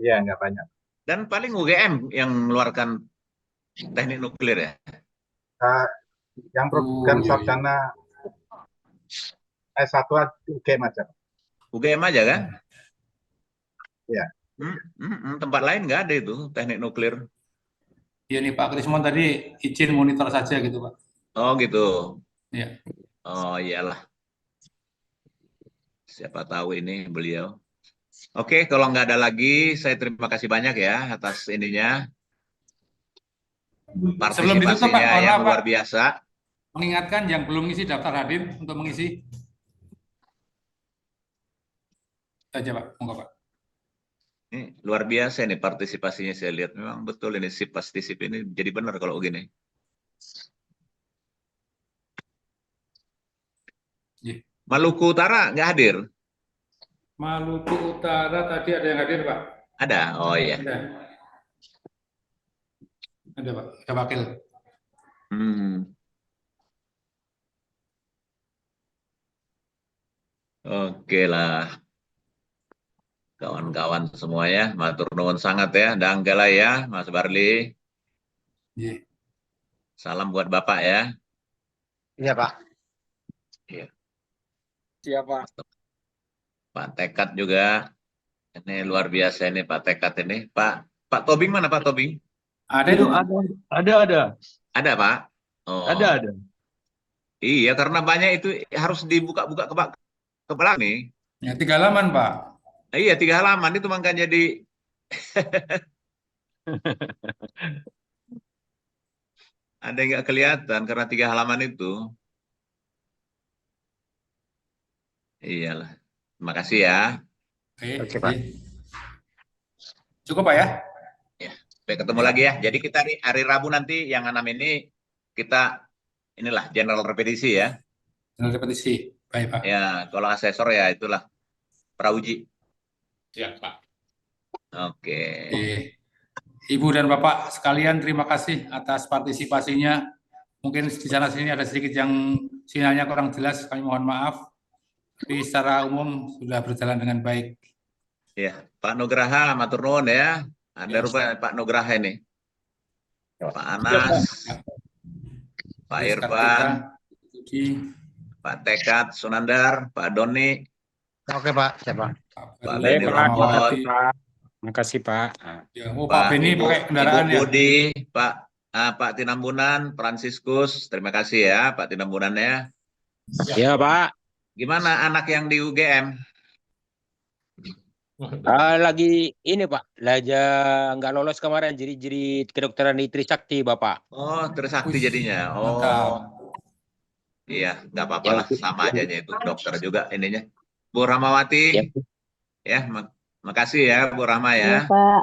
Iya, nggak banyak. Dan paling UGM yang mengeluarkan teknik nuklir ya. Yang program sarjana S1 UGM aja. UGM aja kan? Iya. Tempat lain nggak ada itu teknik nuklir. Iya nih Pak Krismon tadi izin monitor saja gitu Pak. Oh gitu. Iya. Oh iyalah. Siapa tahu ini beliau. Oke, kalau nggak ada lagi, saya terima kasih banyak ya atas ininya. Sebelum ditutup Pak, Partisipasinya mohon yang maaf, luar Pak. biasa. Mengingatkan yang belum ngisi daftar hadir untuk mengisi. Saja Pak, monggo Pak. Ini luar biasa nih partisipasinya saya lihat. Memang betul ini si partisip ini jadi benar kalau begini. Maluku Utara nggak hadir? Maluku Utara tadi ada yang hadir Pak. Ada? Oh iya. Ada Pak, ada wakil. Oke lah, kawan-kawan semua ya, matur nuwun sangat ya, dangkala ya, Mas Barli. Iya. Salam buat Bapak ya. Iya, Pak. Iya. Siapa? Pak Tekad juga. Ini luar biasa ini Pak Tekad ini. Pak Tobing mana Pak Tobing? Ada Itu itu. ada. Ada Pak? Oh. Ada. Iya, karena banyak itu harus dibuka-buka ke belakang nih. Ya, 3 halaman, Pak. Iya, 3 halaman itu makanya jadi ada yang nggak kelihatan karena 3 halaman itu. Iyalah. Terima kasih ya. Oke, Pak. Cukup, Pak ya? Ya, sampai ketemu lagi ya. Jadi kita hari Rabu nanti yang 6 ini kita inilah general repetisi ya. General repetisi. Baik, Pak. Ya, kalau asesor ya itulah prauji. Siap, Pak. Oke. Ibu dan Bapak sekalian, terima kasih atas partisipasinya. Mungkin di sana sini ada sedikit yang sinyalnya kurang jelas, kami mohon maaf. Tapi secara umum sudah berjalan dengan baik. Ya, Pak Nugraha, matur nuwun ya. Ada Ya, rupanya Pak Nugraha ini. Pak Anas, Pak Irfan, Pak Tekad, Sunandar, Pak Doni. Oke, Pak. Siapa? Pak Baik, Beni Pak. Rahmat, Makasih, Pak. Ya, Pak Beni pakai kendaraan Ibu ya. Budi, Pak Tinambunan, Fransiskus, terima kasih ya Pak Tinambunan ya. Ya, Pak. Gimana anak yang di UGM? Lagi ini Pak, nggak lolos kemarin jadi kedokteran di Trisakti Bapak. Oh, Trisakti jadinya. Oh, Mantap. iya, nggak apa-apa lah, sama aja itu dokter juga ininya. Bu Rahmawati, ya, makasih ya Bu Rahma Iya, ya. Pak.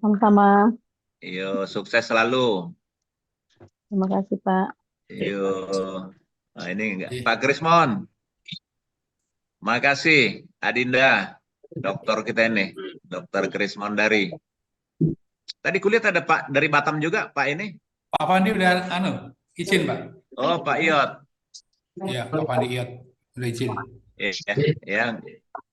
Sama-sama. Yo, sukses selalu. Terima kasih, Pak. Yo, nah, ini enggak. Pak Krismon, makasih. Adinda, dokter kita ini, Dokter Krismon dari. Tadi kulihat ada Pak dari Batam juga, Pak ini. Pak Pandi udah izin, Pak. Oh, Pak Iot. Iya, Pak Pandi Iot udah izin. Ya.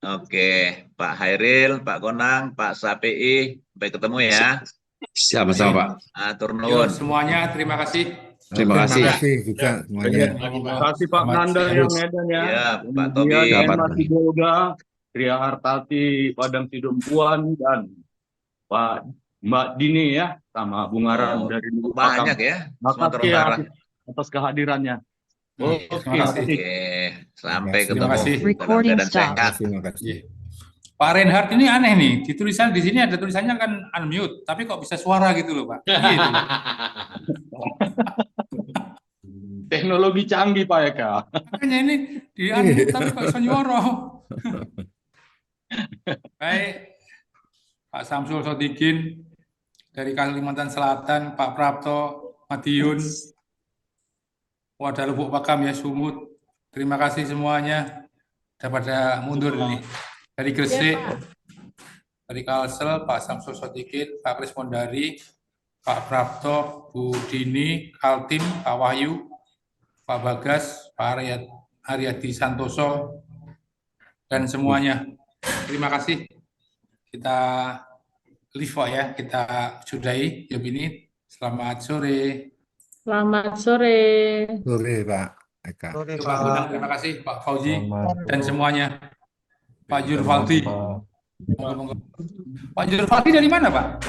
Oke, Pak Hairil, Pak Gonang, Pak Sapei, sampai ketemu ya. Sama-sama, Pak. Atur Yo, nuwun. semuanya terima kasih. Terima kasih. Terima kasih juga semuanya. Terima kasih Pak Nanda yang Medan ya. Ya, Pak Kemudian Tobi. Mas Bolga, Tria Hartati, Padang Sidempuan, dan Mbak Dini ya, sama Bung Aran dari Banyak ya, Sumatera Makasih Utara. atas kehadirannya. Terima kasih. Oke, sampai Terima ketemu kasih. dalam keadaan sehat. Terima kasih. Pak Reinhardt ini aneh nih, di tulisan di sini ada tulisannya kan unmute, tapi kok bisa suara gitu loh, Pak. Gitu. Teknologi canggih Pak Eka. Makanya ini di unmute tapi kok bisa nyuara. Baik, Pak Samsul Sodikin dari Kalimantan Selatan, Pak Prapto, Madiun, Wadah Lubuk Pakam ya, Sumut. Terima kasih semuanya. Udah pada mundur ini. Dari Gresik, dari Kalsel, Pak Samsul Sodikin, Pak Kris Mondari, Pak Prapto, Bu Dini, Kaltim, Pak Wahyu, Pak Bagas, Pak Haryadi Santoso, dan semuanya. Terima kasih. Kita live ya, kita sudahi job ini. Selamat sore. Selamat sore. Sore, Pak Eka. Pak Gunang, terima kasih Pak Fauzi dan semuanya. Pak Jurfaldi. Pak Jurfaldi dari mana, Pak?